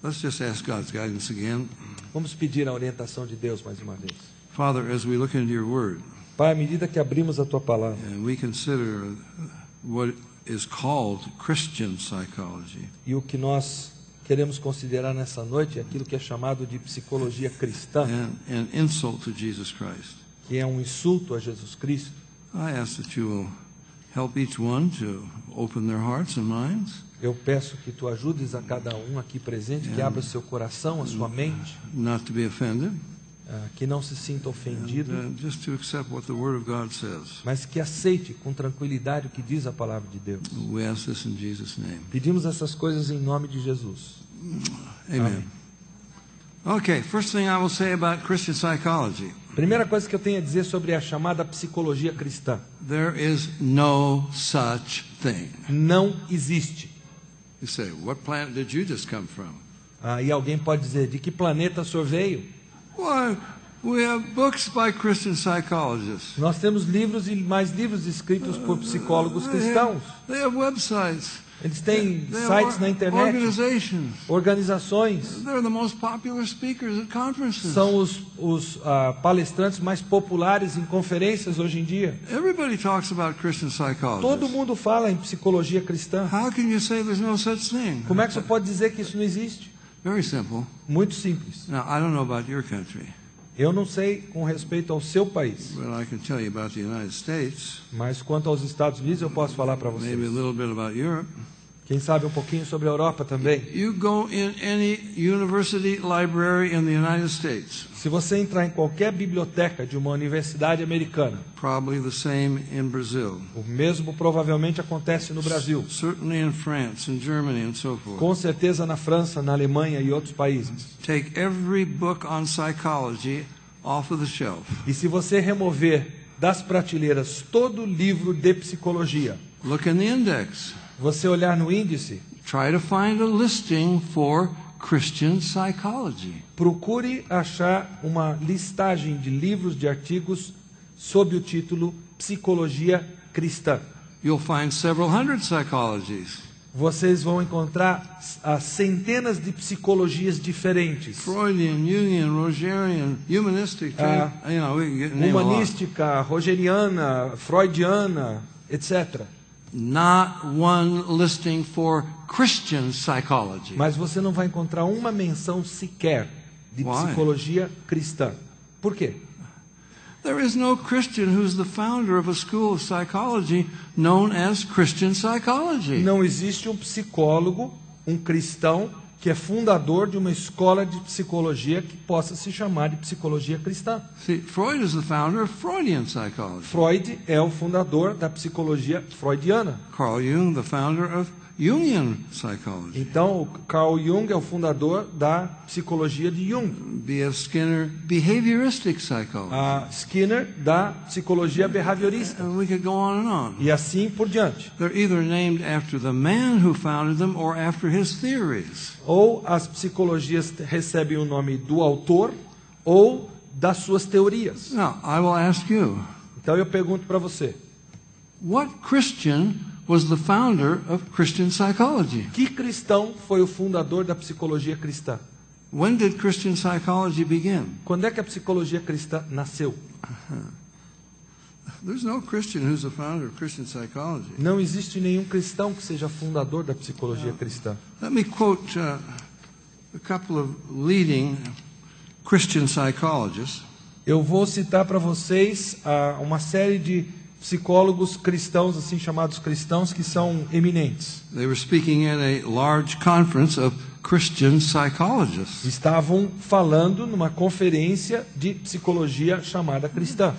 Let's just ask God's guidance again. Vamos pedir a orientação de Deus mais uma vez. Father, as we look into your word, Pai, à medida que abrimos a Tua palavra and we consider what is called Christian psychology, e o que nós queremos considerar nessa noite é aquilo que é chamado de psicologia cristã, and insult to Jesus Christ, que é um insulto a Jesus Cristo, I ask that you will help each one to open their hearts and minds, eu peço que Tu ajudes a cada um aqui presente, que abra o seu coração, a sua mente, not to be offended, que não se sinta ofendido, just to accept what the Word of God says. mas que aceite com tranquilidade o que diz a palavra de Deus. We ask this in Jesus' name. Pedimos essas coisas em nome de Jesus. Amen. Okay, first thing I will say about Christian psychology. Primeira coisa que eu tenho a dizer sobre a chamada psicologia cristã. There is no such thing. Não existe. You say, what planet did you just come from? E alguém pode dizer, de que planeta o senhor veio? Why, we have books by Christian psychologists. Nós temos livros e mais livros escritos por psicólogos cristãos. They have websites. Eles têm They sites have na internet, organizations. organizações. They're the most popular speakers at conferences. São os palestrantes mais populares em conferências hoje em dia. Everybody talks about Christian psychology. Todo mundo fala em psicologia cristã. How can you say there's no such thing? Como é que você pode dizer que isso não existe? Very simple. Muito simples. Now, I don't know about your country, Eu não sei com respeito ao seu país, but I can tell you about the United States, mas quanto aos Estados Unidos eu posso falar para vocês. maybe a little bit about Europe. Quem sabe um pouquinho sobre a Europa também. You go in any university library in the United States, Se você entrar em qualquer biblioteca de uma universidade americana, probably the same in Brazil, o mesmo provavelmente acontece no Brasil. certainly in France and Germany and so forth. Com certeza na França, na Alemanha e outros países. Take every book on psychology off of the shelf. E se você remover das prateleiras todo livro de psicologia, Look in the index. você olhar no índice, Try to find a listing for Christian psychology. procure achar uma listagem de livros, de artigos sob o título Psicologia Cristã. You'll find several hundred psychologies. Vocês vão encontrar centenas de psicologias diferentes. Freudian, Jungian, Rogerian, humanistic, we can get name a lot. Humanística, rogeriana, freudiana, etc. Not one listing for Christian psychology. Mas você não vai encontrar uma menção sequer de Why? psicologia cristã. Por quê? There is no Christian who's the founder of a school of psychology known as Christian psychology. Não existe um psicólogo, um cristão, que é fundador de uma escola de psicologia que possa se chamar de psicologia cristã. See, Freud is the founder of Freudian psychology. Freud é o fundador da psicologia freudiana. Carl Jung, the founder of Jungian psychology. Então, o Carl Jung é o fundador da psicologia de Jung. B.F. Skinner, behavioristic psychology. A Skinner, da psicologia behaviorista. And we could go on and on. E assim por diante. They're either named after the man who founded them or after his theories. Ou as psicologias recebem o nome do autor ou das suas teorias. Now, I will ask you, Então eu pergunto para você, what Christian was the founder of Christian psychology? que cristão foi o fundador da psicologia cristã? When did Christian psychology begin? Quando é que a psicologia cristã nasceu? There's no Christian who's the founder of Christian psychology. Não existe nenhum cristão que seja fundador da psicologia cristã. Let me quote a couple of leading Christian psychologists. Eu vou citar para vocês uma série de psicólogos cristãos, assim chamados cristãos, que são eminentes. They were speaking at a large conference of Christian psychologists. Estavam falando numa conferência de psicologia chamada cristã.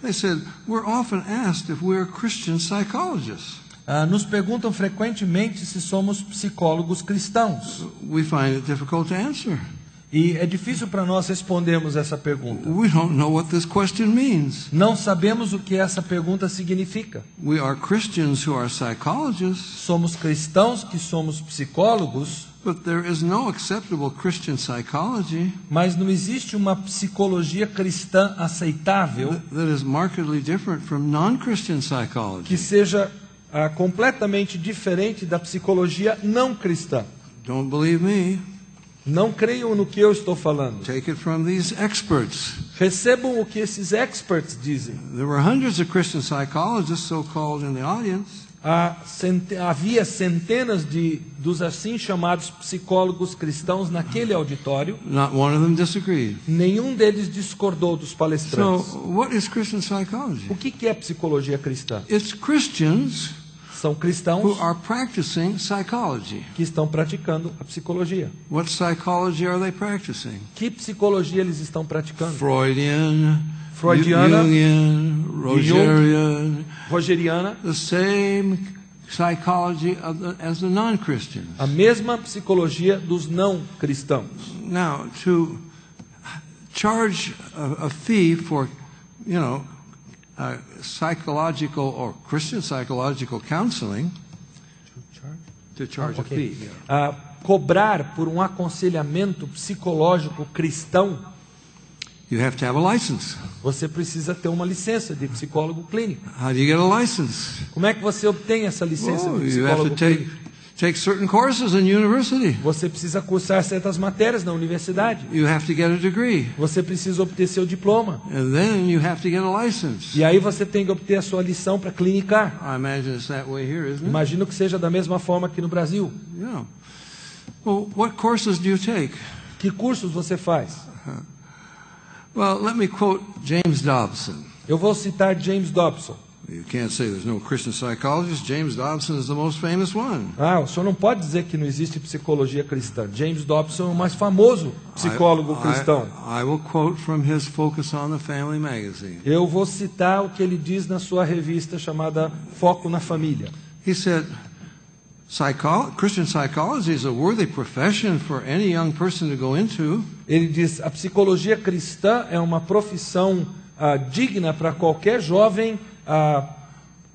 They said, we're often asked if we're Christian psychologists. Nos perguntam frequentemente se somos psicólogos cristãos. We find it difficult to answer. E é difícil para nós respondermos essa pergunta. We don't know what this question means. Não sabemos o que essa pergunta significa. We are Christians who are psychologists, Somos cristãos que somos psicólogos, but there is no acceptable Christian psychology mas não existe uma psicologia cristã aceitável that is markedly different from non-Christian que psychology. seja completamente diferente da psicologia não cristã. Don't believe me? Não creiam no que eu estou falando. Take it from these experts. Recebam o que esses experts dizem. There were hundreds of Christian psychologists, so-called, in the audience. Havia centenas dos assim chamados psicólogos cristãos naquele auditório. Not one of them disagreed. Nenhum deles discordou dos palestrantes. So, what is Christian psychology? O que é psicologia cristã? It's Christians São cristãos who are practicing psychology. que estão praticando a psicologia. What psychology are they practicing? Que psicologia eles estão praticando? Freudiana, Jungian, Rogeriana, the same psychology as the non-Christians. a mesma psicologia dos não cristãos. Now, to charge a fee for, psychological or Christian psychological counseling, to charge a fee. Cobrar por um aconselhamento psicológico cristão, You have to have a license. você precisa ter uma licença de psicólogo clínico. How do you get a license? Como é que você obtém essa licença de You have psicólogo to clínico? take certain courses in university. Você precisa cursar certas matérias na universidade. You have to get a degree. Você precisa obter seu diploma. And then you have to get a license. E aí você tem que obter a sua lição para clinicar. I imagine it's that way here, isn't it? Imagino que seja da mesma forma aqui no Brasil. Yeah. Well, what courses do you take? Que cursos você faz? Well, let me quote James Dobson. Eu vou citar James Dobson. You can't say there's no Christian psychologist. James Dobson is the most famous one. O senhor não pode dizer que não existe psicologia cristã. James Dobson é o mais famoso psicólogo cristão. I will quote from his Focus on the Family magazine. Eu vou citar o que ele diz na sua revista chamada Foco na Família. He said, Christian psychology is a worthy profession for any young person to go into. Ele diz, a psicologia cristã é uma profissão digna para qualquer jovem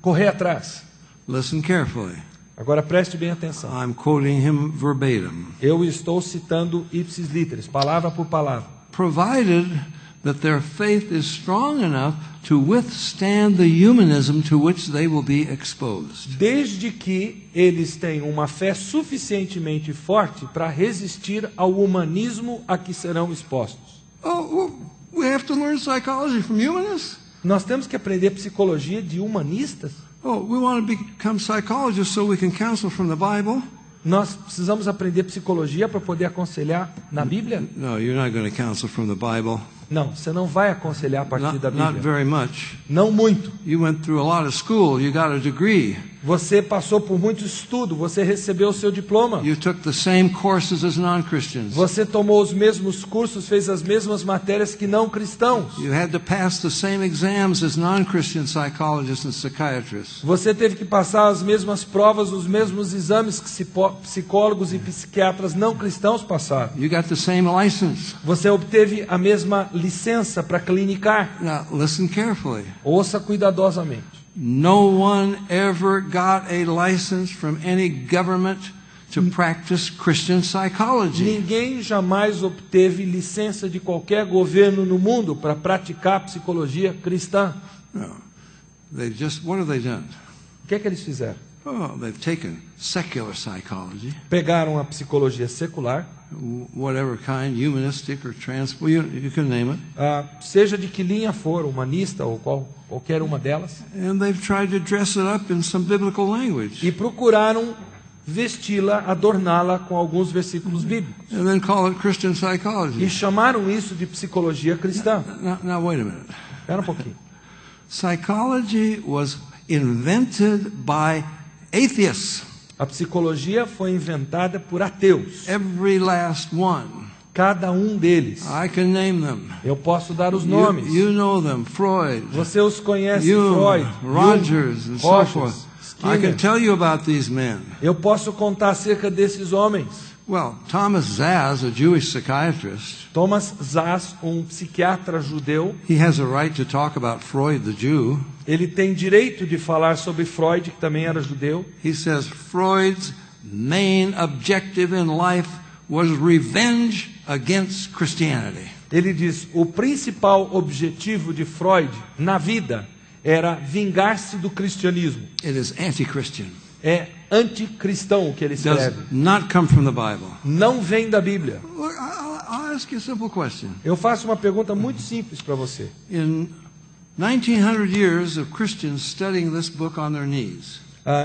correr atrás. Listen carefully. Agora preste bem atenção. I'm quoting him verbatim. Eu estou citando ipsis literis, palavra por palavra. Provided that their faith is strong enough to withstand the humanism to which they will be exposed. Desde que eles tenham uma fé suficientemente forte para resistir ao humanismo a que serão expostos. Oh, we have to learn psychology from humanists? Nós temos que aprender psicologia de humanistas? Oh, we want to become psychologists so we can counsel from the Bible? Nós precisamos aprender psicologia para poder aconselhar na Bíblia? No, you're not going to counsel from the Bible. Não, você não vai aconselhar a partir da Not Bíblia. very much. Não muito. You went through a lot of school. You got a degree. Você passou por muito estudo, você recebeu o seu diploma. You took the same courses as non-Christians. Você tomou os mesmos cursos, fez as mesmas matérias que não cristãos. You had to pass the same exams as non-Christian psychologists and psychiatrists. Você teve que passar as mesmas provas, os mesmos exames que psicólogos e psiquiatras não cristãos passaram. You got the same license. Você obteve a mesma licença para clinicar. Now, listen carefully. Ouça cuidadosamente. No one ever got a license from any government to practice Christian psychology. Ninguém jamais obteve licença de qualquer governo no mundo para praticar psicologia cristã. No. What have they done? O que é que eles fizeram? Oh, they've taken secular psychology, Pegaram a psicologia secular, whatever kind, humanistic or you can name it, seja de que linha for, humanista ou qualquer uma delas, and they've tried to dress it up in some biblical language, e procuraram vesti-la, adorná-la com alguns versículos bíblicos. and then call it Christian E psychology. chamaram isso de psicologia cristã. Now wait a minute. Espera um pouquinho. Psychology was invented by atheists. A psicologia foi inventada por ateus. Every last one. Cada um deles. I can name them. Eu posso dar os nomes. You know them. Freud, Você os conhece, Jung, Freud, Rogers, and so Rogers, forth. I can Skinner. tell you about these men. Eu posso contar acerca desses homens. Well, Thomas Szasz, a Jewish psychiatrist, Thomas Szasz, um psiquiatra judeu, he has a right to talk about Freud, the Jew. ele tem direito de falar sobre Freud, que também era judeu. He says Freud's main objective in life was revenge against Christianity. Ele diz, o principal objetivo de Freud na vida era vingar-se do cristianismo. It is anti-Christian. é anticristão o que ele does escreve. not come from the Bible. Não vem da Bíblia. Look, I'll ask you a simple question. Eu faço uma pergunta muito simples para você. In 1900 years of Christians studying this book on their knees,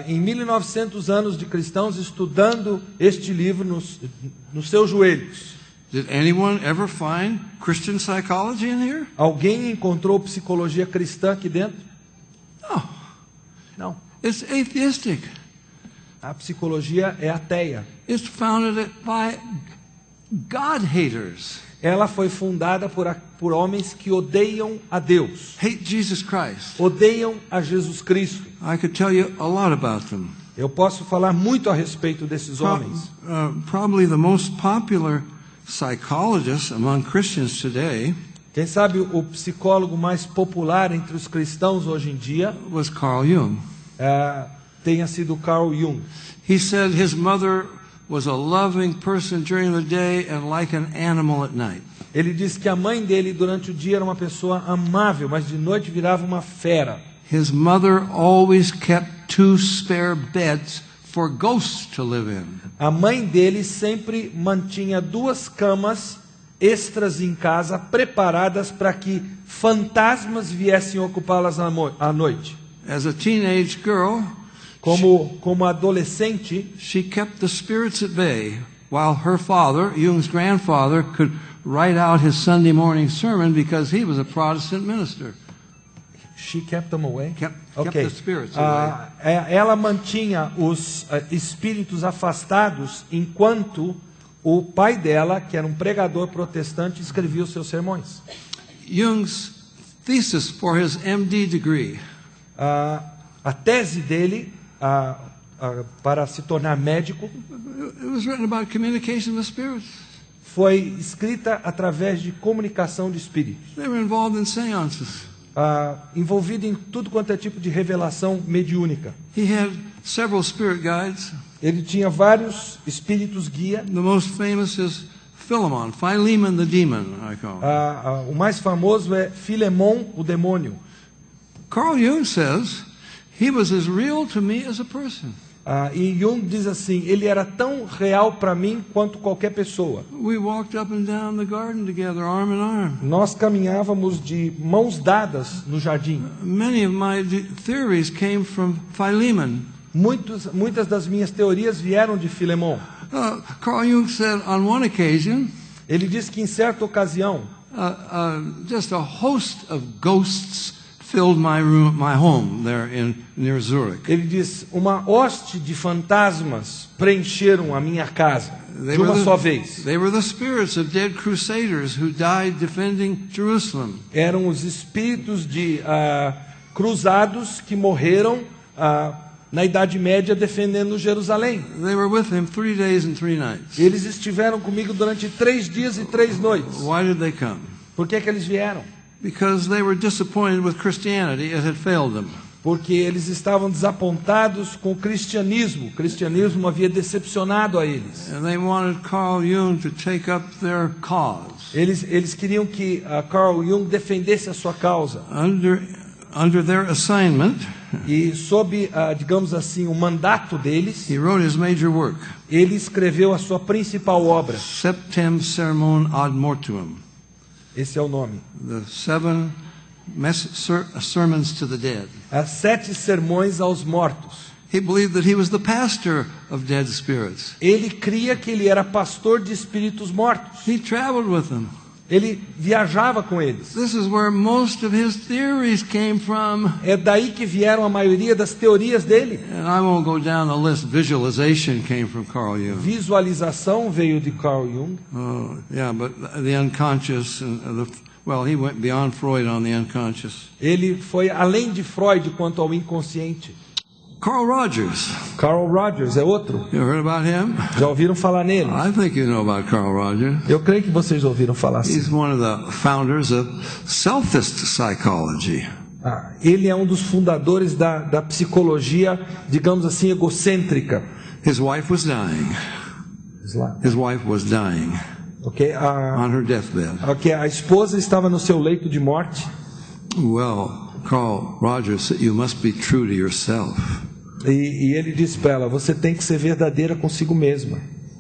Em 1900 anos de cristãos estudando este livro nos seus joelhos, did anyone ever find Christian psychology in here? alguém encontrou psicologia cristã aqui dentro? No. Não. It's atheistic. A psicologia é ateia. It's founded by God haters. Ela foi fundada por homens que odeiam a Deus, Hate Jesus Christ. odeiam a Jesus Cristo. I could tell you a lot about them. Eu posso falar muito a respeito desses homens. Probably the most popular psychologist among Christians today Quem sabe o psicólogo mais popular entre os cristãos hoje em dia was Carl Jung. tenha sido Carl Jung. He said his mother was a loving person during the day and like an animal at night. Ele disse que a mãe dele durante o dia era uma pessoa amável, mas de noite virava uma fera. His mother always kept 2 spare beds for ghosts to live in. A mãe dele sempre mantinha 2 camas extras em casa, preparadas para que fantasmas viessem ocupá-las à noite. As a teenage girl, Como adolescente, she kept the spirits at bay while her father, Jung's grandfather, could write out his Sunday morning sermon because he was a Protestant minister. she kept them away. Kept Ok. the spirits away. Ela mantinha os espíritos afastados enquanto o pai dela, que era um pregador protestante, escrevia os seus sermões. Jung's thesis for his MD degree A tese dele para se tornar médico it was written about communication with spirits. foi escrita através de comunicação de espíritos, They were involved in seances. envolvido em tudo quanto é tipo de revelação mediúnica. He had several spirit guides. Ele tinha vários espíritos guia. The most famous is Philemon the demon, I call him. O mais famoso é Filemon, o demônio. Carl Jung says he was as real to me as a person. E Jung diz assim, ele era tão real para mim quanto qualquer pessoa. We walked up and down the garden together, arm in arm. Nós caminhávamos de mãos dadas no jardim. Many of my theories came from Philemon. Muitas das minhas teorias vieram de Filemon. Carl Jung said on one occasion, Ele diz que em certa ocasião, just a host of ghosts filled my home there near Zurich. ele diz, uma hoste de fantasmas preencheram a minha casa de uma só vez. They were the spirits of dead crusaders who died defending Jerusalem. Eram os espíritos de cruzados que morreram na Idade Média defendendo Jerusalém. They were with him 3 days and 3 nights. Eles estiveram comigo durante 3 dias e 3 noites. Why did they come? Por que eles vieram? Because they were disappointed with Christianity. It had failed them. Porque eles estavam desapontados com o cristianismo. O cristianismo havia decepcionado a eles. And they wanted Carl Jung to take up their cause. Eles queriam que Carl Jung defendesse a sua causa. Under their assignment, E sob, digamos assim, o mandato deles, he wrote his major work, ele escreveu a sua principal obra. Septem Sermon ad Mortuum, Esse é o nome. the 7 sermons to the dead. As 7 sermões aos mortos. He believed that he was the pastor of dead spirits. Ele cria que ele era pastor de espíritos mortos. He traveled with them. Ele viajava com eles. This is where most of his theories came from. É daí que vieram a maioria das teorias dele. And I won't go down the list. Visualization came from Carl Jung. Visualização veio de Carl Jung. Oh, yeah, but the unconscious, he went beyond Freud on the unconscious. Ele foi além de Freud quanto ao inconsciente. Carl Rogers. Carl Rogers é outro. You heard about him? Já ouviram falar nele? I think you know about Carl Rogers. Eu creio que vocês ouviram falar assim. He's one of the founders of selfist psychology. Ele é um dos fundadores da psicologia, digamos assim, egocêntrica. His wife was dying. His wife was dying Okay, on her deathbed. a esposa estava no seu leito de morte. Well, Carl Rogers said, you must be true to yourself. E ele disse para ela: você tem que ser verdadeira consigo mesma.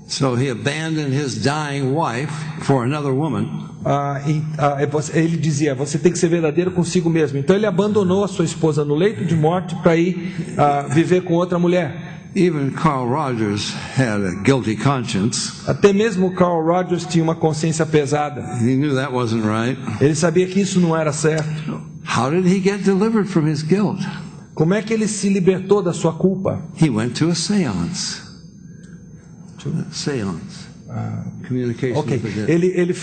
So he abandoned his dying wife for another woman. Ele dizia: você tem que ser verdadeiro consigo mesmo. Então ele abandonou a sua esposa no leito de morte para ir viver com outra mulher. Even Carl Rogers had a guilty conscience. Até mesmo Carl Rogers tinha uma consciência pesada. He knew that wasn't right. Ele sabia que isso não era certo. How did he get delivered from his guilt? Como é que ele se libertou da sua culpa? He went to a seance. Seance. Communication Ok, with the dead.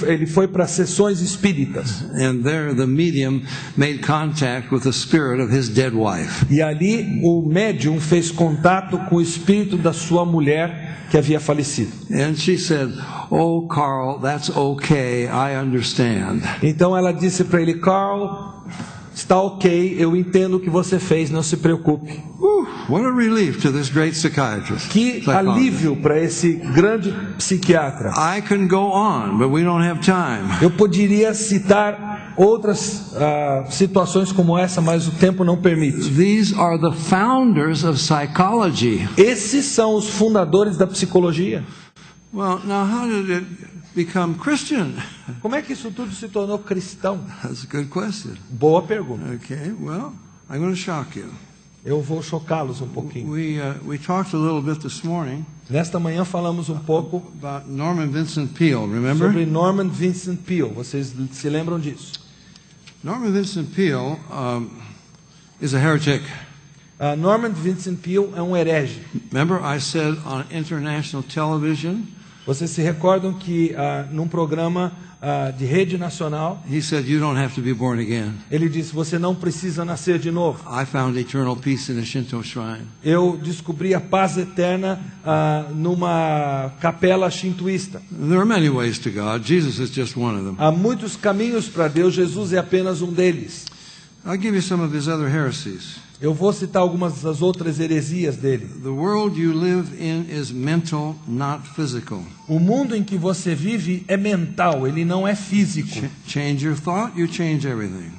ele foi para sessões espíritas. And there the medium made contact with the spirit of his dead wife. E ali o médium fez contato com o espírito da sua mulher que havia falecido. And she said, "Oh, Carl, that's okay. I understand." Então ela disse para ele: Carl, está ok, eu entendo o que você fez, não se preocupe. What a relief to this great psychiatrist. Que alívio para esse grande psiquiatra. I can go on, but we don't have time. Eu poderia citar outras situações como essa, mas o tempo não permite. These are the founders of psychology. Esses são os fundadores da psicologia. Well, now how did it become Christian? Como é que isso tudo se tornou cristão? That's a good question. Boa pergunta. Okay, well, I'm going to shock you. Eu vou chocá-los um pouquinho. We talked a little bit this morning Nesta manhã falamos um pouco about Norman Vincent Peale, remember? sobre Norman Vincent Peale. Vocês se lembram disso? Norman Vincent Peale is a heretic. Norman Vincent Peale é um herege. Remember I said on international television, Vocês se recordam que num programa de rede nacional, he said you don't have to be born again. ele disse: você não precisa nascer de novo. I found eternal peace in a Shinto shrine. Eu descobri a paz eterna numa capela shintoísta. There are many ways to God. Jesus is just one of them. Há muitos caminhos para Deus, Jesus é apenas um deles. I'll give you some of his other heresies. Eu vou citar algumas das outras heresias dele. The world you live in is mental, not physical. O mundo em que você vive é mental, ele não é físico. Change your thought, you change everything.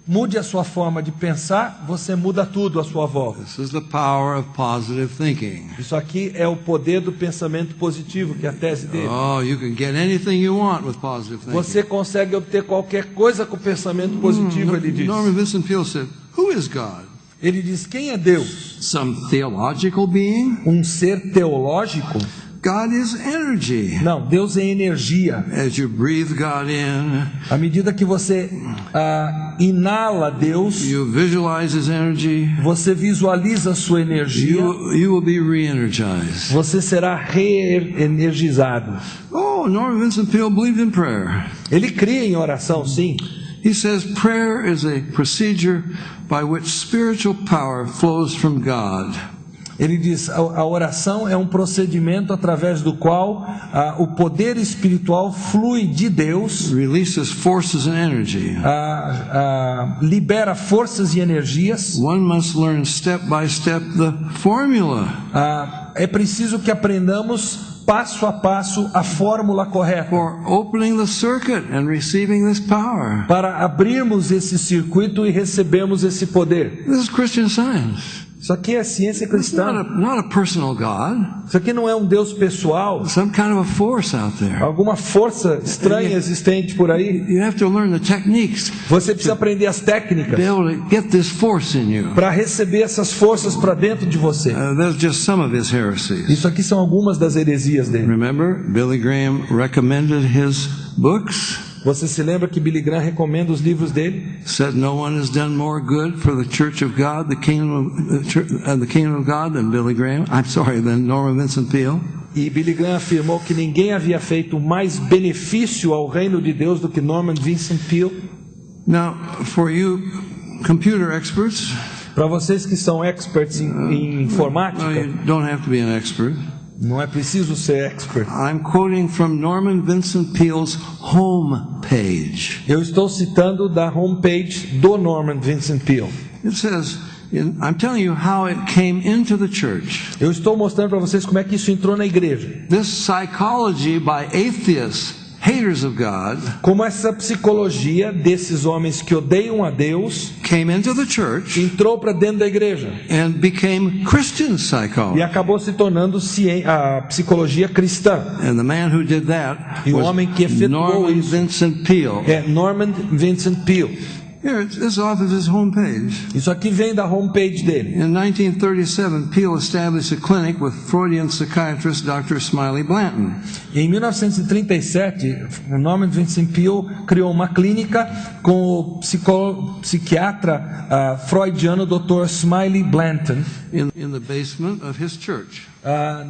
Mude a sua forma de pensar, você muda tudo à sua volta. This is the power of positive thinking. Isso aqui é o poder do pensamento positivo, que é a tese dele. Oh, you can get anything you want with positive thinking. Você consegue obter qualquer coisa com pensamento positivo, ele diz. Norman Vincent Peale said, "Who is God? Ele diz: quem é Deus? Some theological being? Um ser teológico? God is energy. Não, Deus é energia. As you breathe God in, À medida que você inala Deus, you visualize His energy, você visualiza a sua energia, you will be re-energized. você será reenergizado. Oh, Norman Vincent Peale believed in prayer. Ele cria em oração, sim. He says prayer is a procedure by which spiritual power flows from God. Ele diz: a oração é um procedimento através do qual o poder espiritual flui de Deus, Releases forces and energy. libera forças e energias. One must learn step by step the formula. É preciso que aprendamos passo a passo a fórmula correta For opening the circuit and receiving this power. para abrirmos esse circuito e recebermos esse poder. This is Christian Science. Isso aqui é ciência It's cristã. not a personal God. Isso aqui não é um Deus pessoal, Some kind of a force out there. alguma força estranha existente por aí. You have to learn the techniques Você precisa aprender as to técnicas be able to get this force in you. para receber essas forças para dentro de você. That's just some of his heresies. Isso aqui são algumas das heresias dele. Remember, Billy Graham recommended his books. Você se lembra que Billy Graham recomenda os livros dele? Said no one has done more good for the Church of God, the kingdom of God, than Billy Graham. Than Norman Vincent Peale. E Billy Graham afirmou que ninguém havia feito mais benefício ao reino de Deus do que Norman Vincent Peale. Now, for you computer experts, Para vocês que são experts em informática, you don't have to be an expert. não é preciso ser expert. I'm quoting from Norman Vincent Peale's homepage. Eu estou citando da homepage do Norman Vincent Peale. It says, I'm telling you how it came into the church. Eu estou mostrando para vocês como é que isso entrou na igreja. This psychology by atheists haters of God como essa psicologia desses homens que odeiam a Deus came into the church entrou para dentro da igreja and became Christian e psychology. acabou se tornando a psicologia cristã. And the man who did that E o was homem que efetuou Norman isso Vincent Peale. é Norman Vincent Peale. Here, it's off of his homepage. Isso aqui vem da homepage dele. In 1937, Peale established a clinic with Freudian psychiatrist Dr. Smiley Blanton. Em 1937, o Norman Vincent Peale criou uma clínica com o psiquiatra freudiano Dr. Smiley Blanton In the basement of his church.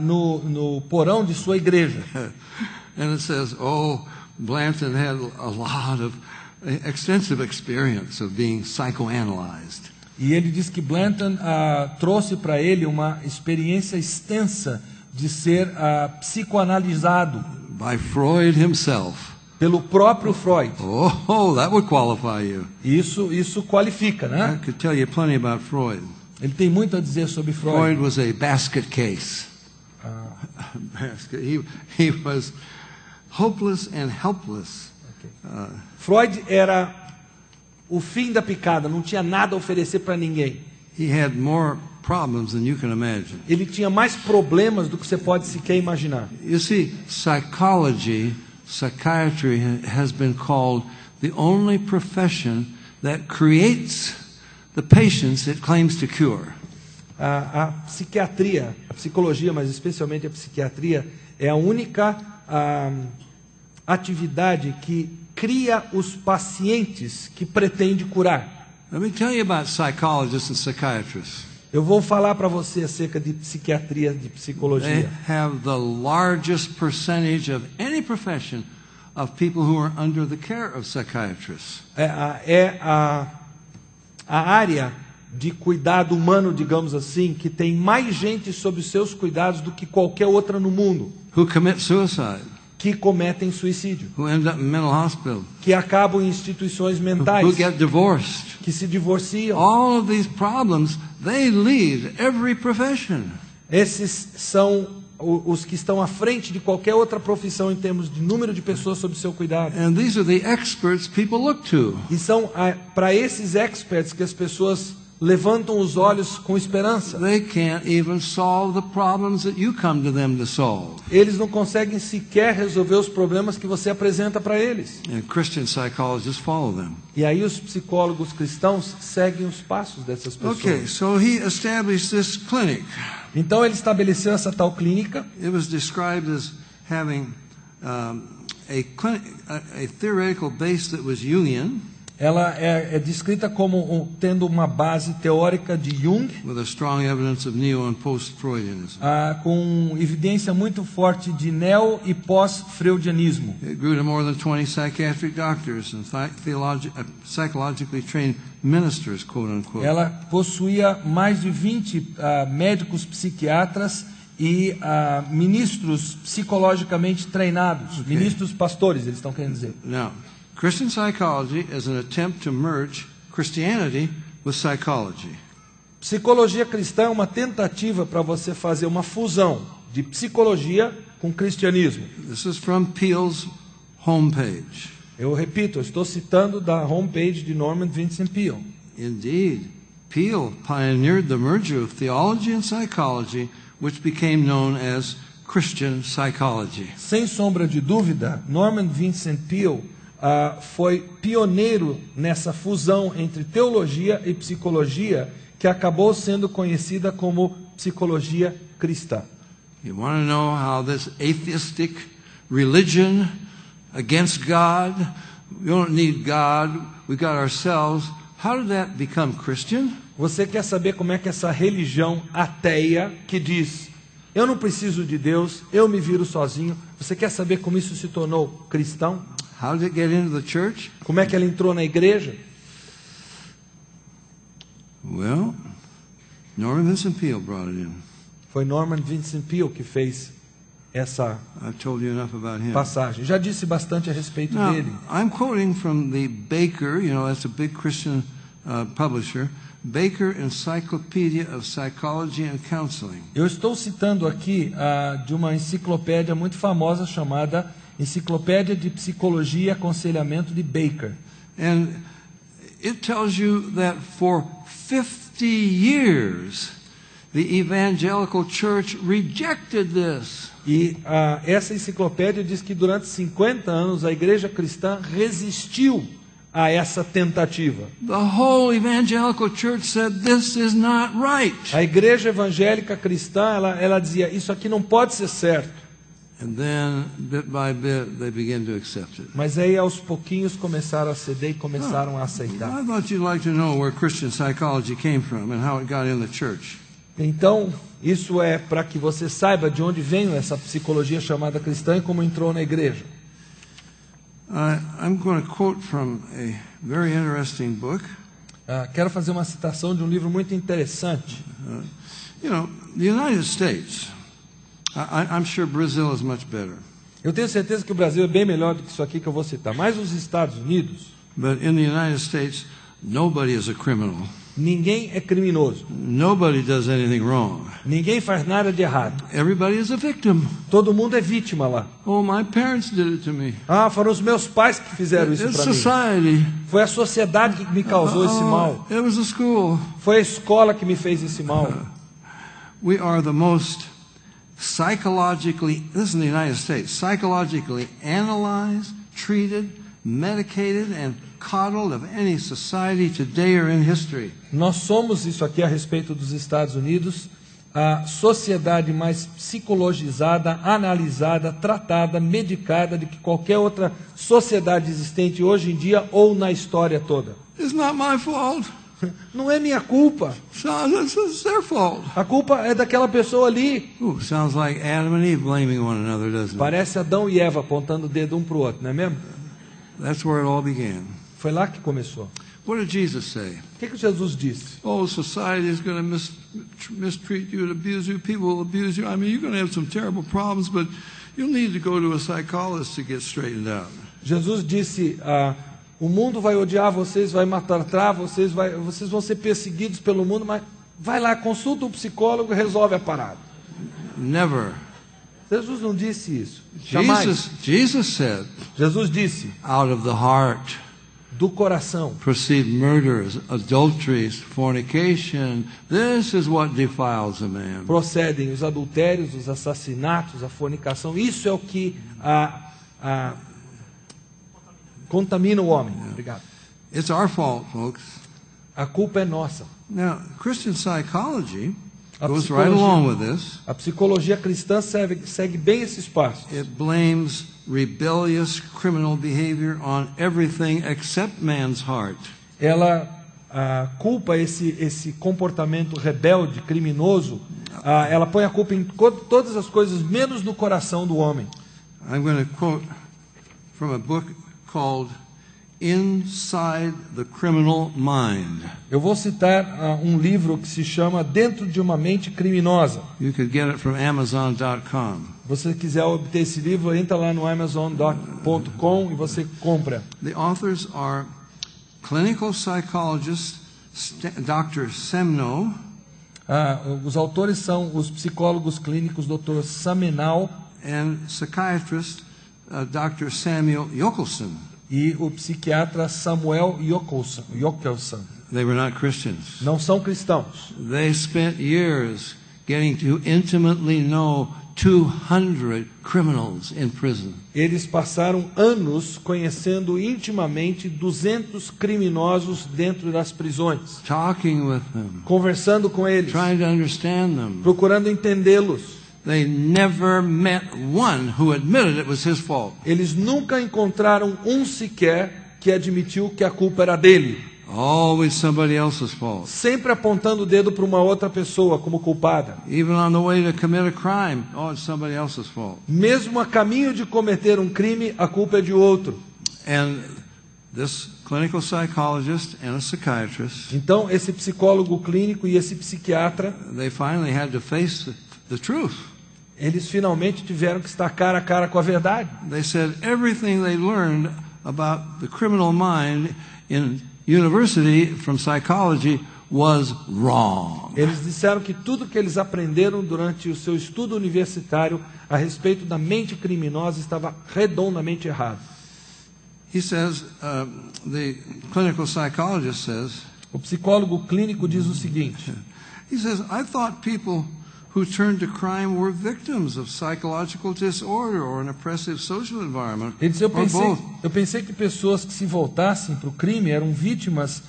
no porão de sua igreja. And it says, oh, Blanton had a lot of extensive experience of being psychoanalyzed. E ele diz que Blanton trouxe para ele uma experiência extensa de ser psicoanalisado By Freud himself. pelo próprio Freud. Oh, that would qualify you. Isso qualifica, I né? could tell you plenty about Freud. Ele tem muito a dizer sobre Freud Freud. was a basket case. He was hopeless and helpless. Freud era o fim da picada, não tinha nada a oferecer para ninguém. He had more problems than you can imagine. Ele tinha mais problemas do que você pode sequer imaginar. You see, psychiatry has been called the only profession that creates the patients it claims to cure. A psiquiatria, a psicologia, mas especialmente a psiquiatria, é a única atividade que cria os pacientes que pretende curar. Let me tell you about psychologists and psychiatrists. Eu vou falar para você acerca de psiquiatria, de They psicologia. have the largest percentage of any profession of people who are under the care of psychiatrists. É a área de cuidado humano, digamos assim, que tem mais gente sob os seus cuidados do que qualquer outra no mundo, Who commit suicide, que cometem suicídio, who end up in mental hospital, que acabam em instituições who mentais, get divorced. que se divorciam. All of these problems, they lead every profession. Esses são os que estão à frente de qualquer outra profissão em termos de número de pessoas sob seu cuidado. And these are the experts people look to. E são para esses experts que as pessoas levantam os olhos com esperança. They can't even solve the problems that you come to them to solve. Eles não conseguem sequer resolver os problemas que você apresenta para eles. And Christian psychologists follow them. E aí os psicólogos cristãos seguem os passos dessas pessoas. Okay, so he established this clinic. Então ele estabeleceu essa tal clínica. It was described as having a theoretical base that was Jungian, Ela é descrita como tendo uma base teórica de Jung, with a strong evidence of neo and post-Freudianism. com evidência muito forte de neo e pós-freudianismo. It grew to more than 20 psychiatric doctors and psychologically trained ministers, quote unquote. Ela possuía mais de 20 médicos psiquiatras e ministros psicologicamente treinados, ministros pastores, eles estão querendo dizer. Now, Christian psychology is an attempt to merge Christianity with psychology. Psicologia cristã é uma tentativa para você fazer uma fusão de psicologia com cristianismo. This is from Peale's homepage. Eu repito, eu estou citando da homepage de Norman Vincent Peale. Indeed, Peale pioneered the merger of theology and psychology, which became known as Christian psychology. Sem sombra de dúvida, Norman Vincent Peale foi pioneiro nessa fusão entre teologia e psicologia, que acabou sendo conhecida como psicologia cristã. You want to know how this atheistic religion against God, we don't need God, we got ourselves, how did that become Christian? Você quer saber como é que essa religião ateia que diz: eu não preciso de Deus, eu me viro sozinho. Você quer saber como isso se tornou cristão? How did it get into the church? Como é que ela entrou na igreja? Well, Norman Vincent Peale brought it in. Foi Norman Vincent Peale que fez essa I've told you enough about him. passagem. Já disse bastante a respeito Now, dele. I'm quoting from the Baker, that's a big Christian publisher, Baker Encyclopedia of Psychology and Counseling. Eu estou citando aqui de uma enciclopédia muito famosa chamada Enciclopédia de Psicologia e Aconselhamento de Baker. And it tells you that for 50 years, the evangelical church rejected this. E essa enciclopédia diz que durante 50 anos a igreja cristã resistiu a essa tentativa. The whole evangelical church said this is not right. A igreja evangélica cristã, ela dizia, isso aqui não pode ser certo. And then, bit by bit, they began to accept it. Mas aí aos pouquinhos começaram a ceder e começaram a aceitar. I thought you'd like to know where Christian psychology came from and how it got in the church. Então, isso é para que você saiba de onde vem essa psicologia chamada cristã e como entrou na igreja. I'm going to quote from a very interesting book. Quero fazer uma citação de um livro muito interessante. You know, the United States, I'm sure Brazil is much better. Eu tenho certeza que o Brasil é bem melhor do que isso aqui que eu vou citar. Mas os Estados Unidos, But in the United States, nobody is a criminal. ninguém é criminoso. Nobody does anything wrong. Ninguém faz nada de errado. Everybody is a victim. Todo mundo é vítima lá. Oh, my parents did it to me. Foram os meus pais que fizeram isso It's para mim. society. Foi a sociedade que me causou esse mal. It was the school. Foi a escola que me fez esse mal. We are the most psychologically, this is in the United States, psychologically analyzed, treated, medicated, and coddled of any society today or in history. Nós somos, isso aqui a respeito dos Estados Unidos, a sociedade mais psicologizada, analisada, tratada, medicada de que qualquer outra sociedade existente hoje em dia ou na história toda. It's not my fault. Não é minha culpa. It's their fault. A culpa é daquela pessoa ali. Ooh, sounds like Adam and Eve blaming one another, doesn't it? Parece Adão e Eva apontando o dedo um para o outro, não é mesmo? That's where it all began. Foi lá que começou. What did Jesus say? O que Jesus disse? Oh, society is going to mistreat you and abuse you. People will abuse you. I mean, you're going to have some terrible problems, but you'll need to go to a psychologist to get straightened out. Jesus disse, o mundo vai odiar vocês, vai maltratar vocês, vocês vão ser perseguidos pelo mundo, mas vai lá, consulta um psicólogo e resolve a parada. Never. Jesus não disse isso. Jamais. Jesus said, Jesus disse, out of the heart do coração proceed murders, adulteries, fornication. This is what defiles a man. procedem os adultérios, os assassinatos, a fornicação. Isso é o que contamina o homem. Obrigado. It's our fault, folks. A culpa é nossa. Now, Christian psychology A goes right along with psicologia, this. a psicologia cristã segue bem esses passos. It blames rebellious criminal behavior on everything except man's heart. Ela culpa esse comportamento rebelde, criminoso, ela põe a culpa em todas as coisas, menos no coração do homem. I'm going to quote from a book called Inside the Criminal Mind. Eu vou citar um livro que se chama Dentro de uma Mente Criminosa. You could get it from Amazon.com. Se você quiser obter esse livro, entra lá no Amazon.com e você compra. The authors are clinical psychologist Dr. Semno Os autores são os psicólogos clínicos Dr. Samenal and psychiatrist Dr. Samuel Yockelson. e o psiquiatra Samuel Yockelson. They were not Christians. Não são cristãos. They spent years getting to intimately know 200 criminals in prison. Eles passaram anos conhecendo intimamente 200 criminosos dentro das prisões, Talking with them, conversando com eles, trying to understand them. procurando entendê-los. They never met one who admitted it was his fault. Eles nunca encontraram um sequer que admitiu que a culpa era dele, Always somebody else's fault. sempre apontando o dedo para uma outra pessoa como culpada. Even on the way to commit a crime, oh, it's somebody else's fault. Mesmo a caminho de cometer um crime, a culpa é de outro. And this clinical psychologist and a psychiatrist, Então, esse psicólogo clínico e esse psiquiatra, they finally had to face the truth. eles finalmente tiveram que estar cara a cara com a verdade. They said everything they learned about the criminal mind in university from psychology was wrong. Eles disseram que tudo que eles aprenderam durante o seu estudo universitário a respeito da mente criminosa estava redondamente errado. He says, the clinical psychologist says, O psicólogo clínico diz o seguinte: he says, I thought people who turned to crime were victims of psychological disorder or an oppressive social environment, ele diz, or both. eu pensei que pessoas que se voltassem para o crime eram vítimas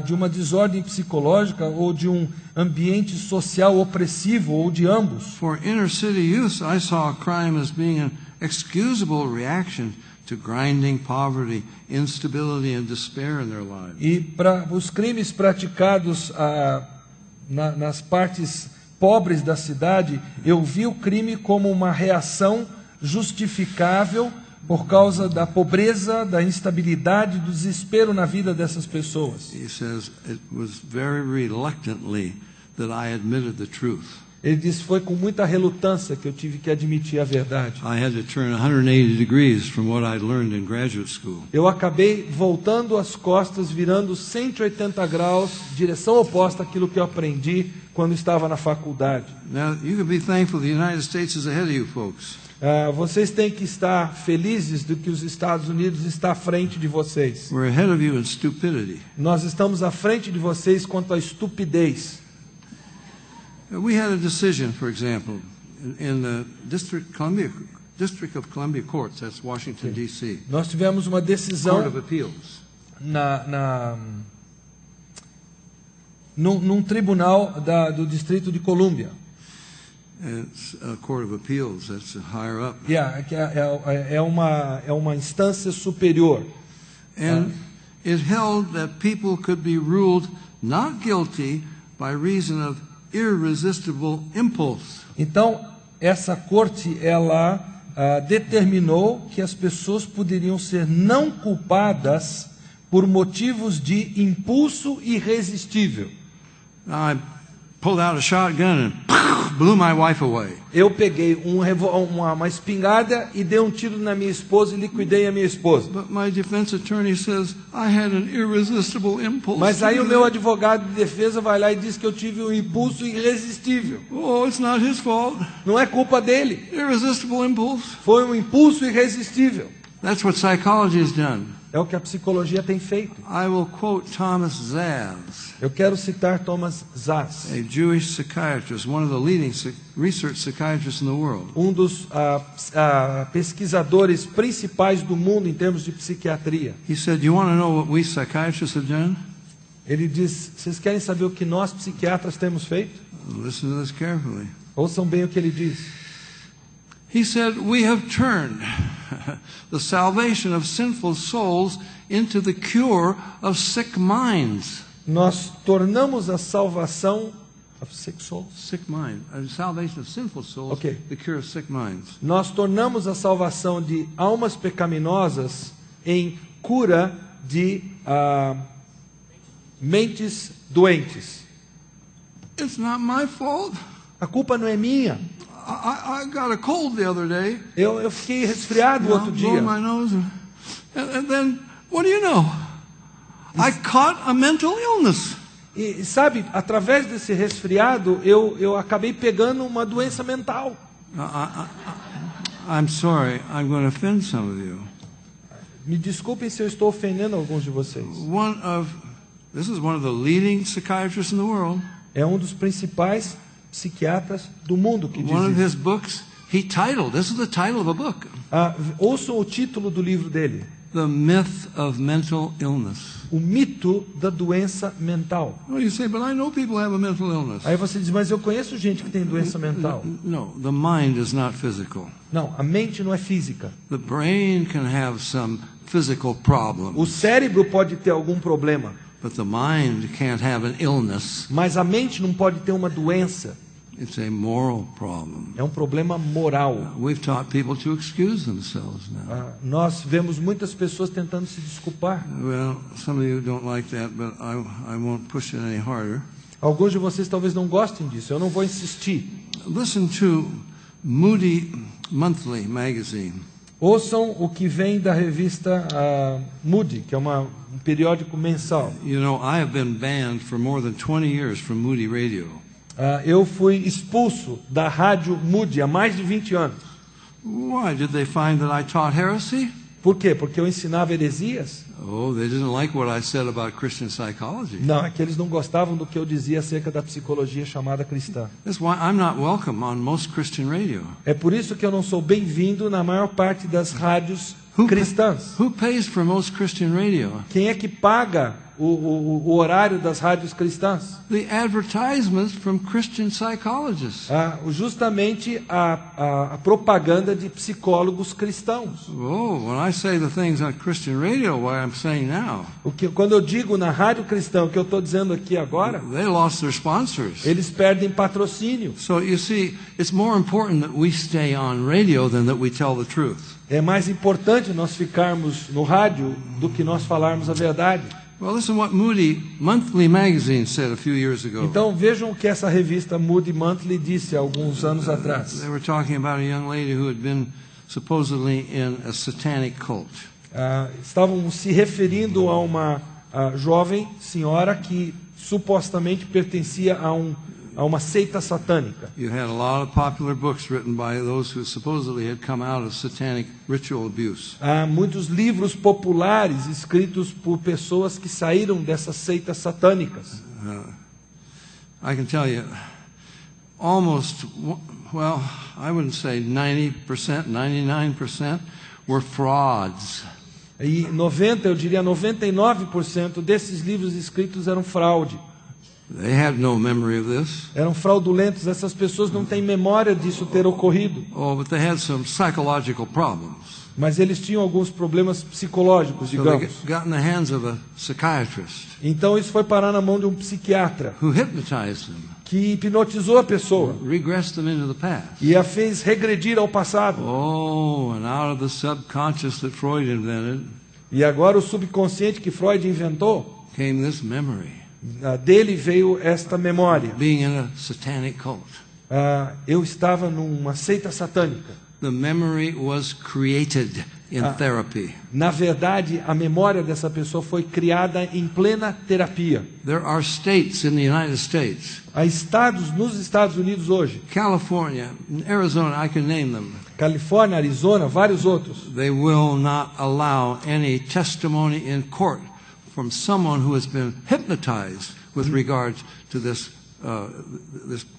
de uma desordem psicológica ou de um ambiente social opressivo ou de ambos. For inner city youth, I saw crime as being an excusable reaction to grinding poverty, instability and despair in their lives. E para os crimes praticados nas partes pobres da cidade, eu vi o crime como uma reação justificável por causa da pobreza, da instabilidade, do desespero na vida dessas pessoas. He says, it was very reluctantly that I admitted the truth. Ele diz, foi com muita relutância que eu tive que admitir a verdade. I had to turn 180 degrees from what I'd learned in graduate school. Eu acabei voltando as costas, virando 180 graus, direção oposta àquilo que eu aprendi quando estava na faculdade. Now, you can be thankful the United States is ahead of you folks. Vocês têm que estar felizes do que os Estados Unidos está à frente de vocês. We're ahead of you in stupidity. Nós estamos à frente de vocês quanto à estupidez. We had a decision, for example, in the District of Columbia Courts, that's Washington, D.C., Nós tivemos uma decisão Court of Appeals. num tribunal do Distrito de Colômbia. It's a Court of Appeals, that's higher up. É uma instância superior. And it held that people could be ruled not guilty by reason of irresistible impulse. Então, essa corte, ela determinou que as pessoas poderiam ser não culpadas por motivos de impulso irresistível. I pulled out a shotgun and blew my wife away. Eu peguei uma espingarda e dei um tiro na minha esposa e liquidei a minha esposa. But my defense attorney says I had an irresistible impulse. Mas aí o meu advogado de defesa vai lá e diz que eu tive um impulso irresistível. Oh, it's not his fault. Não é culpa dele. Irresistible impulse. Foi um impulso irresistível. That's what psychology has done. É o que a psicologia tem feito. I will quote Thomas Szasz, Eu quero citar Thomas Szasz, a Jewish psychiatrist, one of the leading research psychiatrists in the world. um dos pesquisadores principais do mundo em termos de psiquiatria. He said, "You want to know what we psychiatrists have done? Ele diz, vocês querem saber o que nós psiquiatras temos feito? Listen to this carefully." Ouçam bem o que ele diz. He said, "We have turned the salvation of sinful souls into the cure of sick minds." Nós tornamos a salvação of sick souls. Sick mind. Salvation of sinful souls, Okay. the cure of sick minds. Nós tornamos a salvação de almas pecaminosas em cura de mentes doentes. It's not my fault. A culpa não é minha. I got a cold the other day. Eu fiquei resfriado outro dia. Blowing my nose, and then what do you know? I caught a mental illness. E sabe, através desse resfriado, eu acabei pegando uma doença mental. I'm sorry, I'm going to offend some of you. Me desculpem se eu estou ofendendo alguns de vocês. This is one of the leading psychiatrists in the world. É um dos principais psiquiatras do mundo que diz One of isso. his books, he titled, this is the title of a book, Ouçam o título do livro dele. The Myth of Mental Illness. O mito da doença mental. Well, you say, but I know people have a mental illness. Aí você diz, mas eu conheço gente que tem doença mental. No, the mind is not physical. Não, a mente não é física. The brain can have some physical problems, O cérebro pode ter algum problema, but the mind can't have an illness. mas a mente não pode ter uma doença. It's a moral problem. É um problema moral. We've taught people to excuse themselves now. Nós vemos muitas pessoas tentando se desculpar. Well, some of you don't like that, but I won't push it any harder. Alguns de vocês talvez não gostem disso, eu não vou insistir. Listen to Moody Monthly magazine. Ouçam o que vem da revista Moody, que é um periódico mensal. You know, I have been banned for more than 20 years from Moody Radio. Eu fui expulso da rádio Moody há mais de 20 anos. Why? Did they find that I taught heresy? Por quê? Porque eu ensinava heresias? Oh, they didn't like what I said about Christian psychology. Não, é que eles não gostavam do que eu dizia acerca da psicologia chamada cristã. That's why I'm not welcome on most Christian radio. É por isso que eu não sou bem-vindo na maior parte das rádios cristãs. Who pays for most Christian radio? Quem é que paga o horário das rádios cristãs? The advertisements from Christian psychologists. Justamente a propaganda de psicólogos cristãos. Oh, when I say the things on Christian radio, what I'm saying now, Quando eu digo na rádio cristã o que eu estou dizendo aqui agora, they lost their sponsors. eles perdem patrocínio. So you see, it's more important that we stay on radio than that we tell the truth. É mais importante nós ficarmos no rádio do que nós falarmos a verdade. Well, listen what Moody Monthly Magazine said a few years ago. Então vejam o que essa revista Moody Monthly disse há alguns anos atrás. They were talking about a young lady who had been supposedly in a satanic cult. Estavam se referindo a uma jovem senhora que supostamente pertencia a uma seita satânica. You had a lot of popular books written by those who supposedly had come out of satanic ritual abuse. Há muitos livros populares escritos por pessoas que saíram dessas seitas satânicas. I can tell you, almost, well, I wouldn't say 90%, 99% were frauds. E 99% desses livros escritos eram fraude. They had no memory of this. Eram fraudulentos, essas pessoas não têm memória disso ter ocorrido. Oh, but they had some psychological problems. Mas eles tinham alguns problemas psicológicos, So they digamos. got in the hands of a psychiatrist Então isso foi parar na mão de um psiquiatra who hypnotized them, que hipnotizou a pessoa regressed them into the past. e a fez regredir ao passado. Oh, and out of the subconscious that Freud invented E agora o subconsciente que Freud inventou, came this memory, dele veio esta memória. being in a satanic cult. Eu estava numa seita satânica. The memory was created in therapy. Na verdade, a memória dessa pessoa foi criada em plena terapia. There are states in the United States, Há estados nos Estados Unidos hoje, California, Arizona, I can name them. Califórnia, Arizona, vários outros. They will not allow any testimony in court from someone who has been hypnotized with regard to this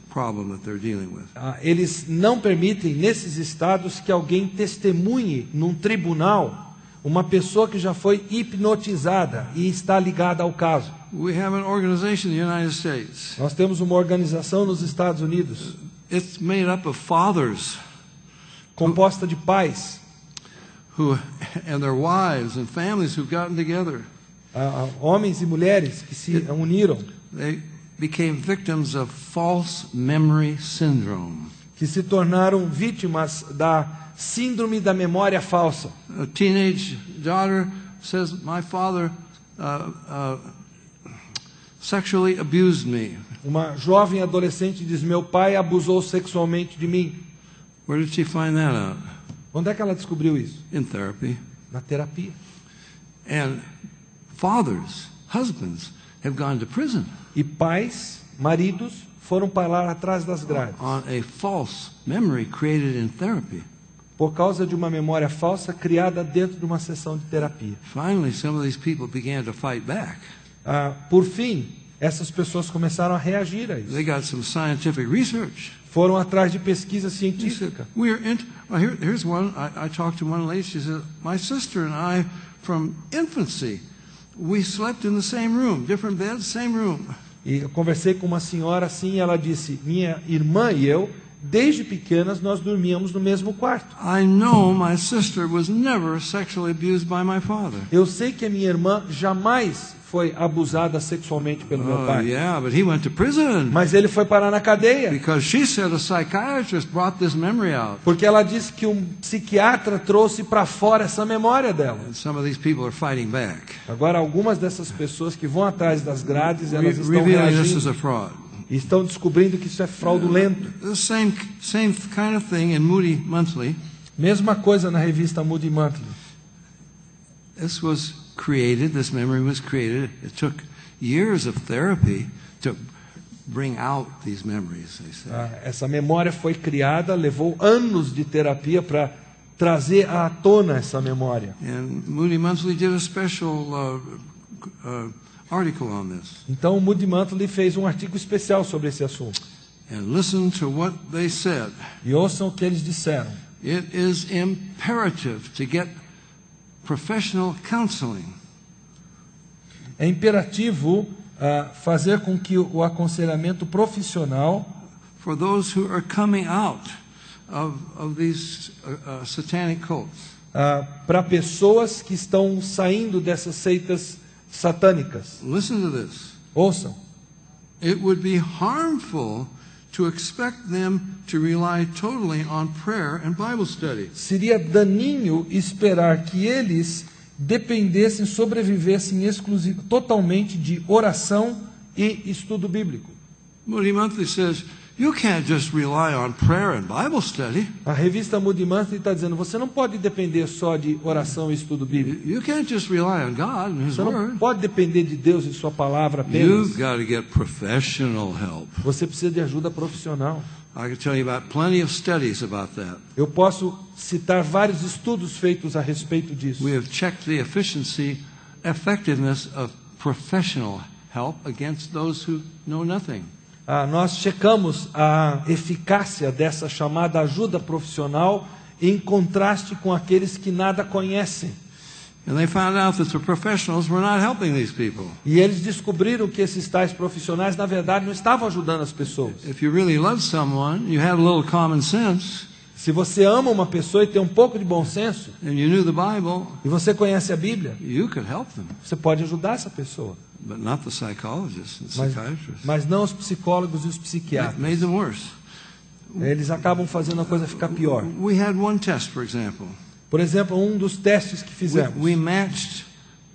problem that they're dealing with. Eles não permitem, nesses estados, que alguém testemunhe num tribunal uma pessoa que já foi hipnotizada e está ligada ao caso. We have an organization in the United States. Nós temos uma organização nos Estados Unidos It's made up of fathers composta de pais, who and their wives and families who've gotten together. Homens e mulheres que se uniram, They became victims of false memory syndrome. que se tornaram vítimas da síndrome da memória falsa. A teenage daughter says, "My father sexually abused me." Uma jovem adolescente diz: meu pai abusou sexualmente de mim. Where did she find that out? Onde é que ela descobriu isso? In therapy. Na terapia. And fathers, husbands, have gone to prison E pais, maridos, foram parar atrás das grades on a false memory created in therapy. por causa de uma memória falsa criada dentro de uma sessão de terapia. Finally, some of these people began to fight back. Por fim, essas pessoas começaram a reagir a isso. They got some scientific research. Foram atrás de pesquisa He said, científica. here's one. I talked to one lady. She said, "My sister and I, from infancy, we slept in the same room, different beds, same room." E eu conversei com uma senhora assim, e ela disse: minha irmã e eu, desde pequenas, nós dormíamos no mesmo quarto. I know my sister was never sexually abused by my father. Eu sei que a minha irmã jamais foi abusada sexualmente pelo meu Oh, pai. yeah, but he went to prison Mas ele foi parar na cadeia. because she said a psychiatrist brought this memory out. Porque ela disse que um psiquiatra trouxe para fora essa memória dela. And some of these people are fighting back, Agora, algumas dessas pessoas que vão atrás das grades, elas estão revealing this as reagindo a fraud. e estão descobrindo que isso é fraudulento. The same kind of thing in Moody Monthly. Mesma coisa na revista Moody Monthly. This memory was created. It took years of therapy to bring out these memories, they say. Essa memória foi criada, levou anos de terapia para trazer à tona essa memória. And Moody Monthly did a special article on this. Então o Moody Monthly fez um artigo especial sobre esse assunto. And listen to what they said. E ouçam o que eles disseram. It is imperative to get professional counseling. É imperativo fazer com que o aconselhamento profissional for those who are coming out of these satanic cults. Para pessoas que estão saindo dessas seitas satânicas. Listen to this. Ouçam. It would be harmful to expect them to rely totally on prayer and Bible study. Seria daninho esperar que eles dependessem, sobrevivessem totalmente de oração e estudo bíblico. Moody Monthly says, you can't just rely on prayer and Bible study. A revista Moody Monthly está dizendo, você não pode depender só de oração e estudo bíblico. You can't just rely on God and His Você não Word. pode depender de Deus e de sua palavra apenas. You've got to get professional help. Você precisa de ajuda profissional. I can tell you about plenty of studies about that. Eu posso citar vários estudos feitos a respeito disso. We have checked the effectiveness of professional help against those who know nothing. Nós checamos a eficácia dessa chamada ajuda profissional em contraste com aqueles que nada conhecem. And they found out that the professionals were not helping these people. E eles descobriram que esses tais profissionais, na verdade, não estavam ajudando as pessoas. If you really love someone, you have a little common sense, Se você ama uma pessoa e tem um pouco de bom senso, and you knew the Bible, e você conhece a Bíblia, you could help them. você pode ajudar essa pessoa. But not the psychologists and psychiatrists. Mas não os psicólogos e os It psiquiatras. made them worse. Eles acabam fazendo a coisa ficar pior. We had one test, for example. Por exemplo, um dos testes que fizemos. We matched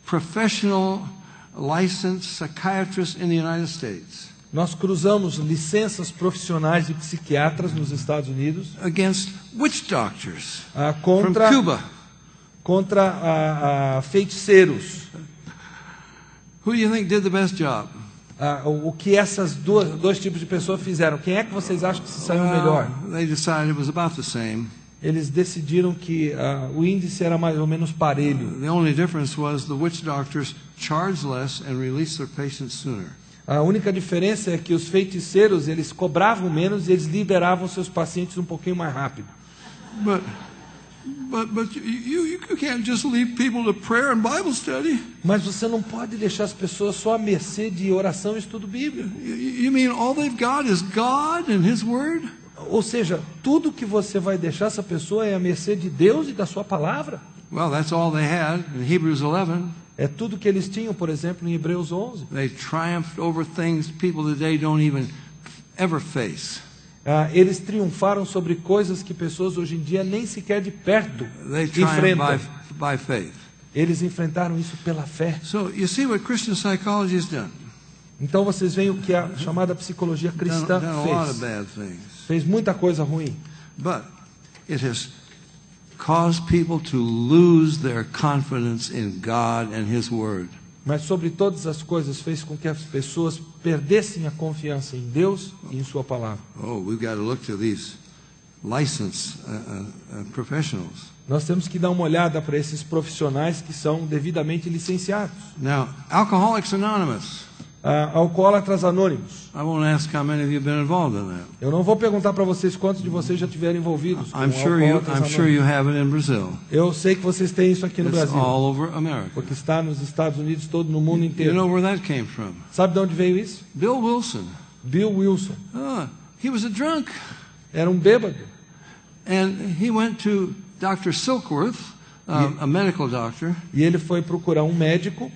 professional licensed psychiatrists in the United States Nós cruzamos licenças profissionais de psiquiatras nos Estados Unidos against witch doctors from Cuba. contra feiticeiros. Who do you think did the best job? O que essas dois tipos de pessoas fizeram? Quem é que vocês acham que se saiu melhor? They decided it was about the same. Eles decidiram que o índice era mais ou menos parelho. The only difference was the witch doctors charged less and released their patients sooner. A única diferença é que os feiticeiros, eles cobravam menos e eles liberavam seus pacientes um pouquinho mais rápido. But you can't just leave people to prayer and Bible study. Mas você não pode deixar as pessoas só à mercê de oração e estudo bíblico. You mean all they've got is God and His Word? Ou seja, tudo que você vai deixar essa pessoa é à mercê de Deus e da sua palavra. Well, that's all they had in Hebrews 11. É tudo que eles tinham, por exemplo, em Hebreus 11. They triumphed over things people today don't even ever face. Eles triunfaram sobre coisas que pessoas hoje em dia nem sequer de perto They enfrentam. triumphed by faith. Eles enfrentaram isso pela fé. So you see what Christian psychology has done. Então vocês veem o que a chamada psicologia cristã Done a lot of fez. bad things. Fez muita coisa ruim. But it has caused people to lose their confidence in God and His Word. Mas sobre todas as coisas fez com que as pessoas perdessem a confiança em Deus e em sua palavra. Oh, we've got to look to these licensed professionals. Nós temos que dar uma olhada para esses profissionais que são devidamente licenciados. Now, Alcoholics Anonymous. Alcoólatras Anônimos. I won't ask how many of you have been involved in that. Eu não vou perguntar para vocês quantos de vocês já tiveram envolvidos com I'm sure Alcoólatras you Anônimos. have it in Brazil. Eu sei que vocês têm isso aqui no It's Brasil, all over America. porque está nos Estados Unidos, todo no mundo You inteiro. know where that came from? Sabe de onde veio isso? Bill Wilson. Bill Wilson. He was a drunk. Era um bêbado. And he went to Dr. Silkworth, a medical doctor, E ele foi procurar um médico.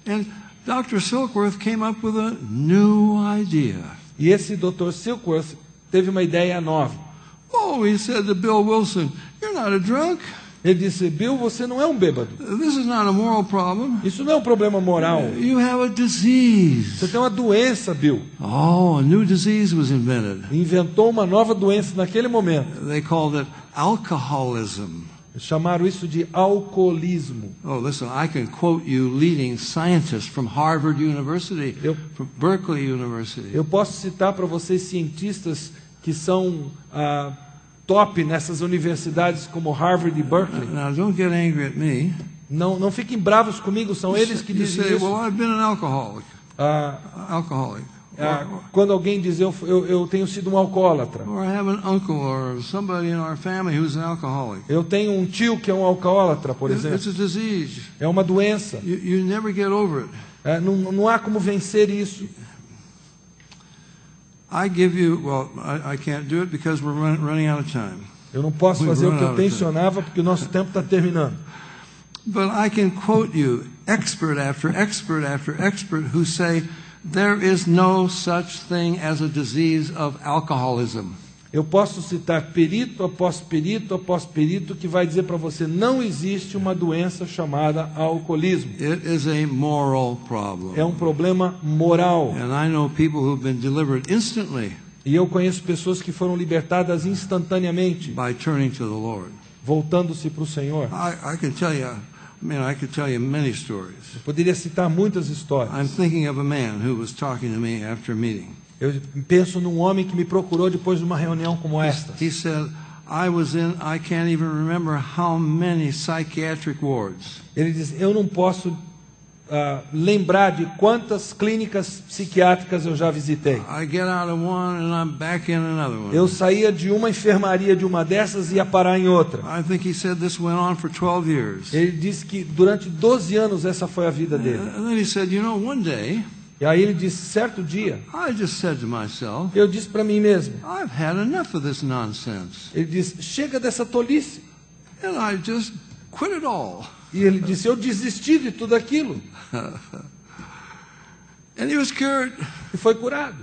and Dr. Silkworth came up with a new idea. E esse Dr. Silkworth teve uma ideia nova. Oh, he said to Bill Wilson, you're not a drunk. Ele disse, Bill, você não é um bêbado. This is not a moral problem. Isso não é um problema moral. You have a disease. Você tem uma doença, Bill. Oh, a new disease was invented. Inventou uma nova doença naquele momento. They called it alcoholism. Chamaram isso de alcoolismo. Oh, listen, I can quote you leading scientists from Harvard University, from Berkeley University. Eu posso citar para vocês cientistas que são top nessas universidades como Harvard e Berkeley. Now, don't get angry at me. Não fiquem bravos comigo, são eles que You dizem say, isso. well, I've been an alcoholic. Alcoholic. Quando alguém diz eu tenho sido um alcoólatra. Or I have an uncle or somebody in our family who's an alcoholic. Eu tenho um tio que é um alcoólatra, por It's exemplo. a disease. É uma doença. You never get over it. Não há como vencer isso. I give you, well, I can't do it because we're running out of time. Eu não posso We fazer o run que eu out of time. tensionava porque o nosso tempo está terminando. But I can quote you expert after expert after expert who say there is no such thing as a disease of alcoholism. Eu posso citar perito após perito após perito que vai dizer para você não existe uma doença chamada alcoolismo. It is a moral problem. É um problema moral. And I know people who've been delivered instantly E eu conheço pessoas que foram libertadas instantaneamente, by turning to the Lord. voltando-se para o Senhor. I can tell you, I could tell you many stories. Eu poderia citar muitas histórias. I'm thinking of a man who was talking to me after a meeting. Eu penso num homem que me procurou depois de uma reunião como esta. He said, I can't even remember how many psychiatric wards. Ele diz, eu não posso lembrar de quantas clínicas psiquiátricas eu já visitei. I get out of one and I'm back in another one. Eu saía de uma enfermaria de uma dessas e ia parar em outra. I think he said this went on for 12 years. Ele disse que durante 12 anos essa foi a vida dele. And then he said, one day, E aí ele disse, certo dia, I just said to myself, eu disse para mim mesmo, I've had enough of this nonsense. ele disse, chega dessa tolice. And I just quit it all. E ele disse, eu desisti de tudo aquilo. And he was cured E foi curado.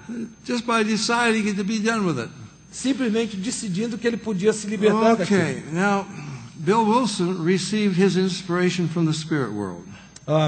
just by deciding to be done with it. Simplesmente decidindo que ele podia se libertar daquilo. Okay, now, Bill Wilson received his inspiration from the spirit world.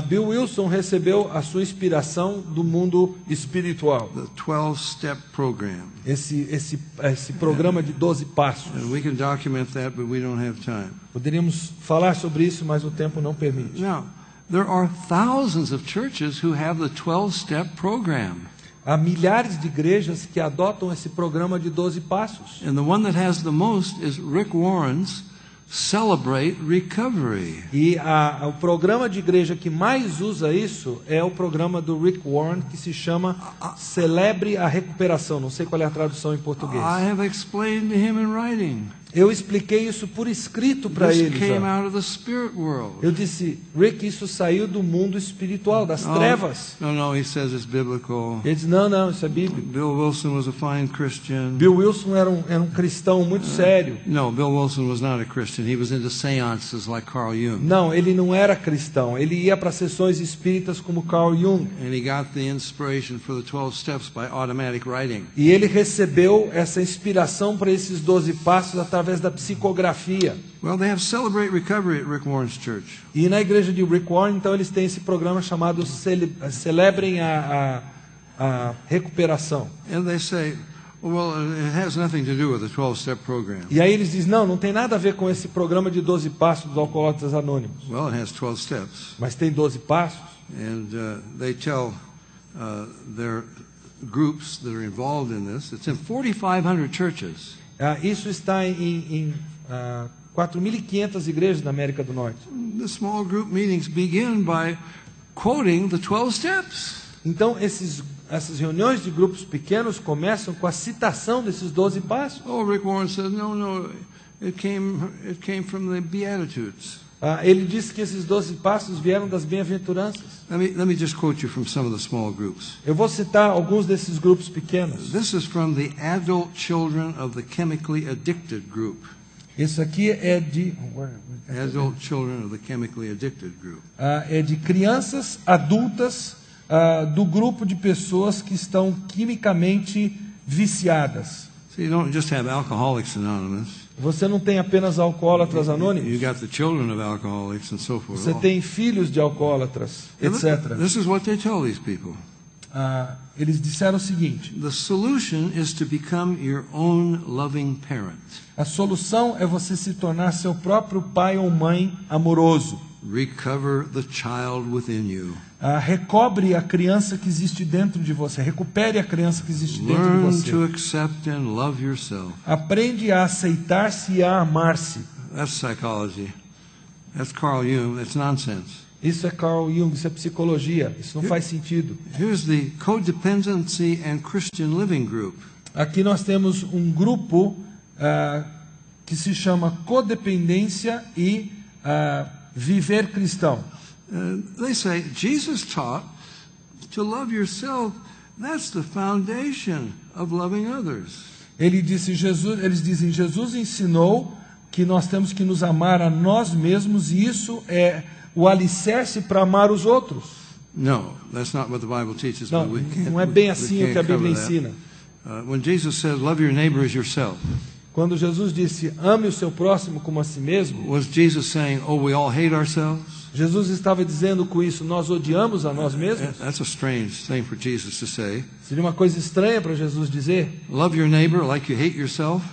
Bill Wilson recebeu a sua inspiração do mundo espiritual. The 12-step program. Esse programa de 12 passos. And we can document that, but we don't have time. Poderíamos falar sobre isso, mas o tempo não permite. Now, there are thousands of churches who have the 12-step program. Há milhares de igrejas que adotam esse programa de 12 passos. And the one that has the most is Rick Warren's Celebrate Recovery. E o programa de igreja que mais usa isso é o programa do Rick Warren, que se chama Celebre a Recuperação. Não sei qual é a tradução em português. I have explained to him in writing. Eu expliquei isso por escrito para This ele. came Já. out of the spirit world. Eu disse, Rick, isso saiu do mundo espiritual, das trevas. No, he says it's biblical. Ele disse, não, isso é bíblico. Bill Wilson was a fine Christian. Bill Wilson era um cristão muito sério. No, Bill Wilson was not a Christian. He was into seances like Carl Jung. Não, ele não era cristão. Ele ia para sessões espíritas como Carl Jung. And he got the inspiration for the 12 steps by automatic writing. E ele recebeu essa inspiração para esses 12 passos através da psicografia. Well, they have Celebrate Recovery at Rick Warren's church. E na igreja de Rick Warren, então, eles têm esse programa chamado Celebrem a Recuperação. And they say, well, it has nothing to do with the 12-step program. E aí eles dizem, não tem nada a ver com esse programa de 12 passos dos Alcoólatras Anônimos. Well, it has 12 steps. Mas tem 12 passos. And they tell their groups that are involved in this, it's in 4,500 churches. Isso está em 4.500 igrejas na América do Norte. The small group meetings begin by quoting the 12 steps. Então, essas reuniões de grupos pequenos começam com a citação desses 12 passos. Oh, Rick Warren says, no, it came from the Beatitudes. Ele disse que esses 12 passos vieram das bem-aventuranças. Let me just quote you from some of the small groups. Eu vou citar alguns desses grupos pequenos. This is from the Adult Children of the Chemically Addicted Group. Isso aqui é de Adult Children of the Chemically Addicted Group. é de crianças adultas do grupo de pessoas que estão quimicamente viciadas. So you don't just have Alcoholics Anonymous. Você não tem apenas alcoólatras You anônimos. got the children of alcoholics and so forth. Você tem filhos de alcoólatras, And etc. This is what they tell these people. eles disseram o seguinte: The solution is to become your own loving parent. a solução é você se tornar seu próprio pai ou mãe amoroso. Recover the child within you. Recobre a criança que existe dentro de você. Recupere a criança que existe dentro de Learn você. to accept and love yourself. Aprende a aceitar-se e a amar-se. That's psychology. That's Carl Jung. That's nonsense. Isso é Carl Jung, isso é psicologia. Isso não faz sentido. Here's the Codependency and Christian Living Group. Aqui nós temos um grupo que se chama Codependência e Viver Cristão. They say Jesus taught to love yourself. That's the foundation of loving others. Eles dizem, Jesus ensinou que nós temos que nos amar a nós mesmos e isso é o alicerce para amar os outros. No, that's not what the Bible teaches. Não, but we can't, não é bem we assim can't o que a Bíblia cover that. ensina. When Jesus said, "Love your neighbor as yourself," Quando Jesus disse, ame o seu próximo como a si mesmo, was Jesus saying, "Oh, we all hate ourselves"? Jesus estava dizendo com isso, nós odiamos a nós mesmos? That's a strange thing for Jesus to say. Seria uma coisa estranha para Jesus dizer. Love your neighbor like you hate yourself.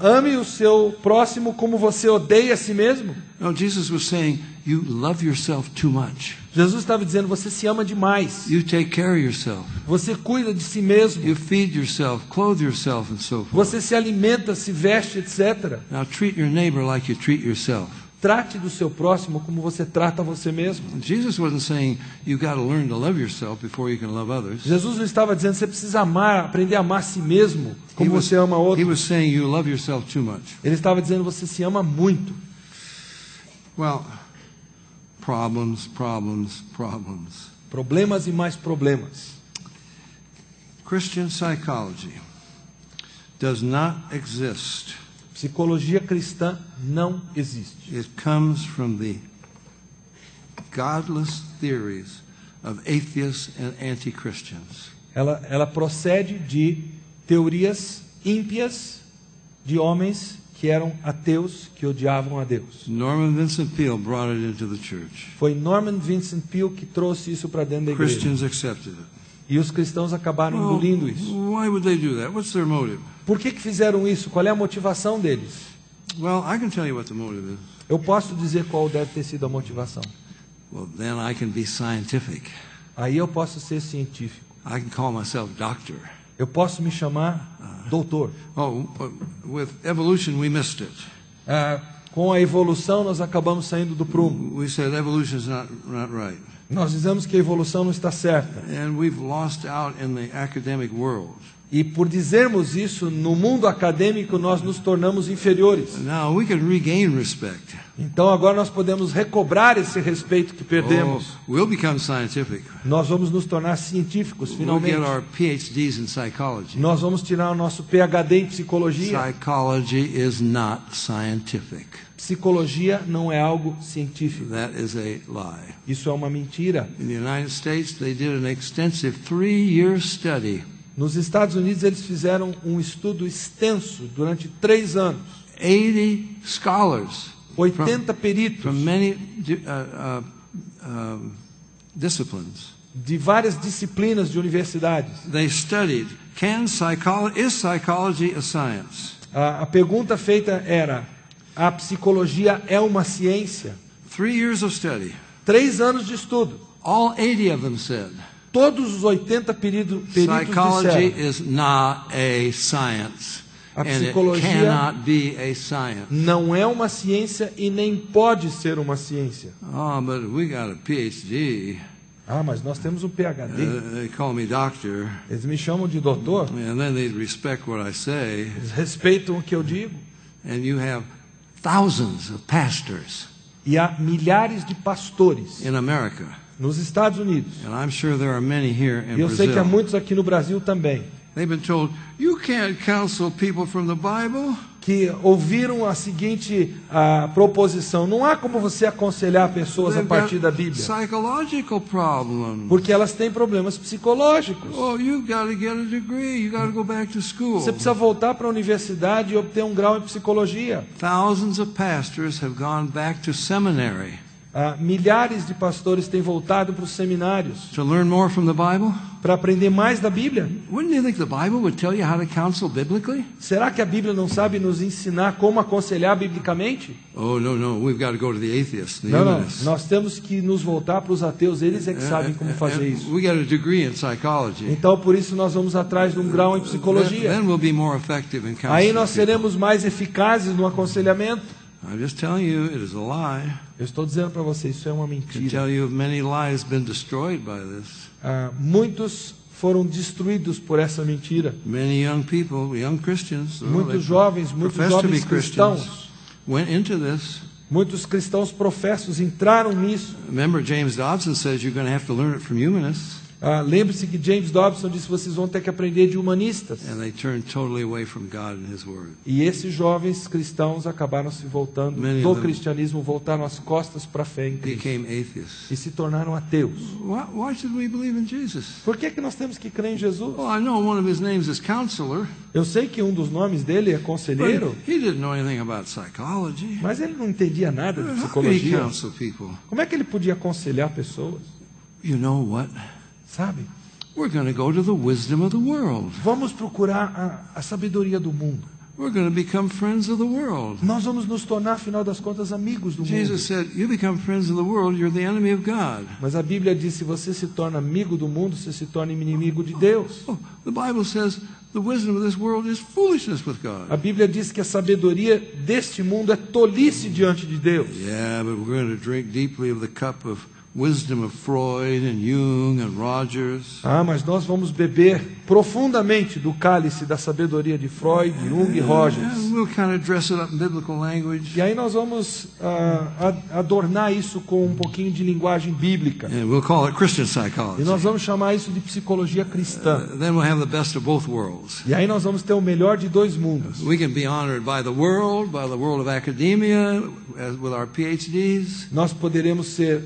Ame o seu próximo como você odeia a si mesmo. No, Jesus was saying, you love yourself too much. Jesus estava dizendo, você se ama demais. You take care of yourself. Você cuida de si mesmo. You feed yourself, clothe yourself, and so forth. Você se alimenta, se veste, etc. Now treat your neighbor like you treat yourself. Trate do seu próximo como você trata você mesmo. Jesus wasn't saying you got to learn to love yourself before you can love others. Jesus não estava dizendo você precisa amar, aprender a amar a si mesmo como você ama He outro. was saying you love yourself too much. Ele estava dizendo você se ama muito. Well, problems, problems, problems. Problemas e mais problemas. Christian psychology does not exist. Psicologia cristã não existe. It comes from the godless theories of atheists and anti-Christians. Ela procede de teorias ímpias de homens que eram ateus, que odiavam a Deus. Norman Vincent Peale brought it into the church. Foi Norman Vincent Peale que trouxe isso para dentro da igreja. Christians accepted it. E os cristãos acabaram engolindo isso. Why would they do that? What's their motive? Por que fizeram isso? Qual é a motivação deles? Well, I can tell you what the motive is. Eu posso dizer qual deve ter sido a motivação. Well, then I can be scientific. Aí eu posso ser científico. I can call myself doctor. Eu posso me chamar doutor. Oh, with evolution we missed it. Com a evolução nós acabamos saindo do prumo. We said evolution is not right. Nós dizemos que a evolução não está certa. And we've lost out in the academic world. E por dizermos isso, no mundo acadêmico nós nos tornamos inferiores. Now we can regain respect. Então agora nós podemos recobrar esse respeito que perdemos. We'll become scientific. Nós vamos nos tornar científicos, We'll finalmente. get our PhDs in psychology. Nós vamos tirar o nosso PhD em psicologia. Psychology is not scientific. Psicologia não é algo científico. That is a lie. Isso é uma mentira. In the United States, they did an extensive 3-year study. Nos Estados Unidos eles fizeram um estudo extenso durante 3 anos. 80 scholars 80 peritos from many disciplines. de várias disciplinas de universidades. They studied, is psychology a science? A pergunta feita era, a psicologia é uma ciência? 3 years of study. 3 anos de estudo. All 80 of them said, Todos os 80 peritos psychology disseram, is not a science. A And it psicologia cannot be a science. não é uma ciência e nem pode ser uma ciência. Oh, but we got a PhD. Mas nós temos um PhD. They call me doctor. Eles me chamam de doutor. And then they respect what I say. Eles respeitam o que eu digo. And you have thousands of pastors E há milhares de pastores in America. nos Estados Unidos. And I'm sure there are many here in E eu sei que há Brazil. muitos aqui no Brasil também. They've been told, you can't counsel people from the Bible. Que ouviram a seguinte proposição: não há como você aconselhar pessoas a They've partir got da Bíblia, psychological problems. porque elas têm problemas psicológicos. Oh, you've got to get a degree. You got to go back to school. Você precisa voltar para a universidade e obter um grau em psicologia. Thousands of pastors have gone back to seminary. Milhares de pastores têm voltado para os seminários to learn more from the Bible? para aprender mais da Bíblia. Wouldn't you think the Bible would tell you how to counsel biblically? Será que a Bíblia não sabe nos ensinar como aconselhar biblicamente? Oh, no, we've got to go to the atheists, the Não, humanists. nós temos que nos voltar para os ateus, eles é que sabem como fazer And isso. we got a degree in psychology. Então, por isso, nós vamos atrás de um grau em psicologia. Then we'll be more effective in counseling. Aí nós people. seremos mais eficazes no aconselhamento. I'm just telling you, it is a lie. Eu estou dizendo para você, isso é uma I can mentira. tell you of many lives been destroyed by this. Muitos foram destruídos por essa mentira. Many young people, young Christians, Muitos jovens cristãos, went into this. muitos cristãos professos entraram nisso. Remember, James Dobson says you're going to have to learn it from humanists. Lembre-se que James Dobson disse: vocês vão ter que aprender de humanistas. And they turned totally away from God and His Word. E esses jovens cristãos acabaram se voltando Many do of them cristianismo, voltaram as costas para a fé em Cristo Became atheists. e se tornaram ateus. Why should we believe in Jesus? Por que nós temos que crer em Jesus? Well, I know one of His names is Counselor, Eu sei que um dos nomes dele é but conselheiro, He didn't know anything about psychology. mas ele não entendia nada de How could He psicologia. counsel people? Como é que ele podia aconselhar pessoas? You know what? Sabe? We're going to go to the wisdom of the world. Vamos procurar a sabedoria do mundo. We're going to become friends of the world. Nós vamos nos tornar, afinal das contas, amigos do mundo. Jesus said, you become friends of the world, you're the enemy of God. Mas a Bíblia diz: se você se torna amigo do mundo, você se torna inimigo de Deus. Oh, the Bible says the wisdom of this world is foolishness with God. A Bíblia diz que a sabedoria deste mundo é tolice diante de Deus. Yeah, but we're going to drink deeply of the cup of wisdom of Freud and Jung and Rogers. Mas nós vamos beber profundamente do cálice da sabedoria de Freud, Jung e Rogers. And we'll kind of dress it up in biblical language. E aí nós vamos adornar isso com um pouquinho de linguagem bíblica. And we'll call it Christian E psychology. nós vamos chamar isso de psicologia cristã. Then we'll have the best of both worlds. E aí nós vamos ter o melhor de dois mundos. We can be honored by the world of academia, with our PhDs. Nós poderemos ser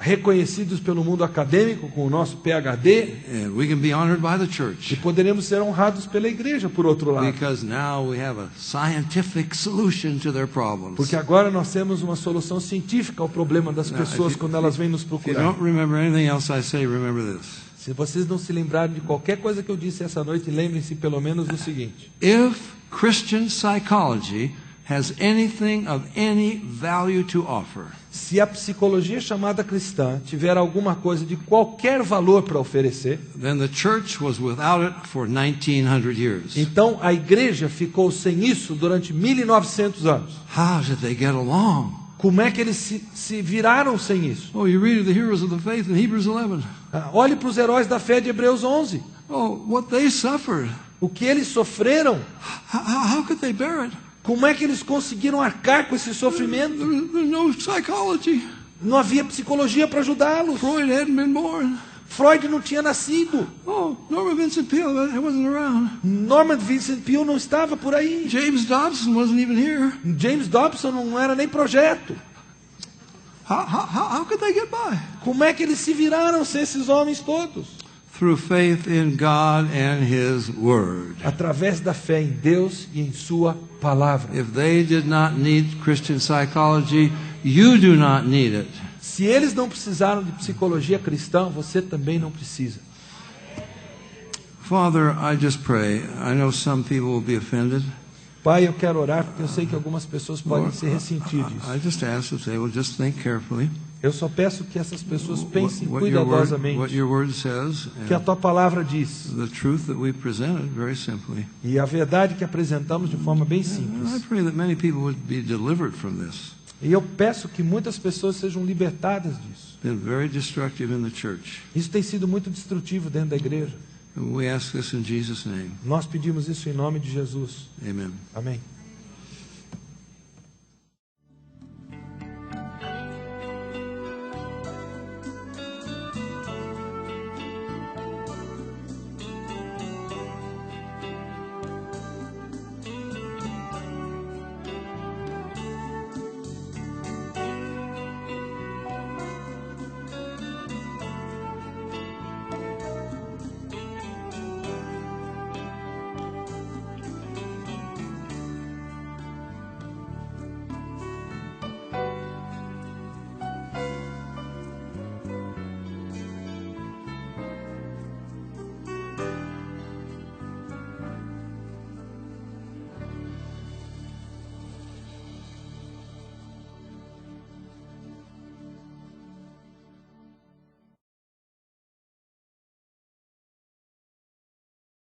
reconhecidos pelo mundo acadêmico com o nosso PhD, And we can be honored by the e church. poderemos ser honrados pela igreja, por outro lado. Because now we have a scientific solution to their problems. Porque agora nós temos uma solução científica ao problema das pessoas quando elas vêm nos If you procurar. don't remember anything else I say, remember this. Se vocês não se lembrarem de qualquer coisa que eu disse essa noite, lembrem-se pelo menos do seguinte: If Christian psychology has anything of any value to offer, se a psicologia chamada cristã tiver alguma coisa de qualquer valor para oferecer, then the church was without it for 1900 years. então a igreja ficou sem isso durante 1900 anos. How did they get along? Como é que eles se viraram sem isso? Oh, you read of the heroes of the faith in Hebrews 11. Olhe para os heróis da fé de Hebreus 11. Oh, what they suffered. O que eles sofreram? How could they bear it? Como é que eles conseguiram arcar com esse sofrimento? There's no psychology. Não havia psicologia para ajudá-los. Freud hadn't been born. Freud não tinha nascido. Oh, Norman Vincent Peale wasn't around. Norman Vincent Peale não estava por aí. James Dobson wasn't even here. James Dobson não era nem projeto. How could they get by? Como é que eles se viraram sem esses homens todos? Through faith in God and His Word. Através da fé em Deus e em sua palavra. If they did not need Christian psychology, you do not need it. Se eles não precisaram de psicologia cristã, você também não precisa. Father, I just pray. I know some people will be offended. Pai, eu quero orar porque eu sei que algumas pessoas podem se ressentir disso. I just ask that they will just think carefully Eu só peço que essas pessoas pensem what cuidadosamente your word says, que a and tua palavra diz. the truth that we presented very simply. E a verdade que apresentamos de forma bem And I simples. pray that many people would be delivered from this. E eu peço que muitas pessoas sejam libertadas disso. Been very destructive in the church. Isso tem sido muito destrutivo dentro da igreja. And we ask this in Jesus' name. Nós pedimos isso em nome de Jesus. Amen. Amém.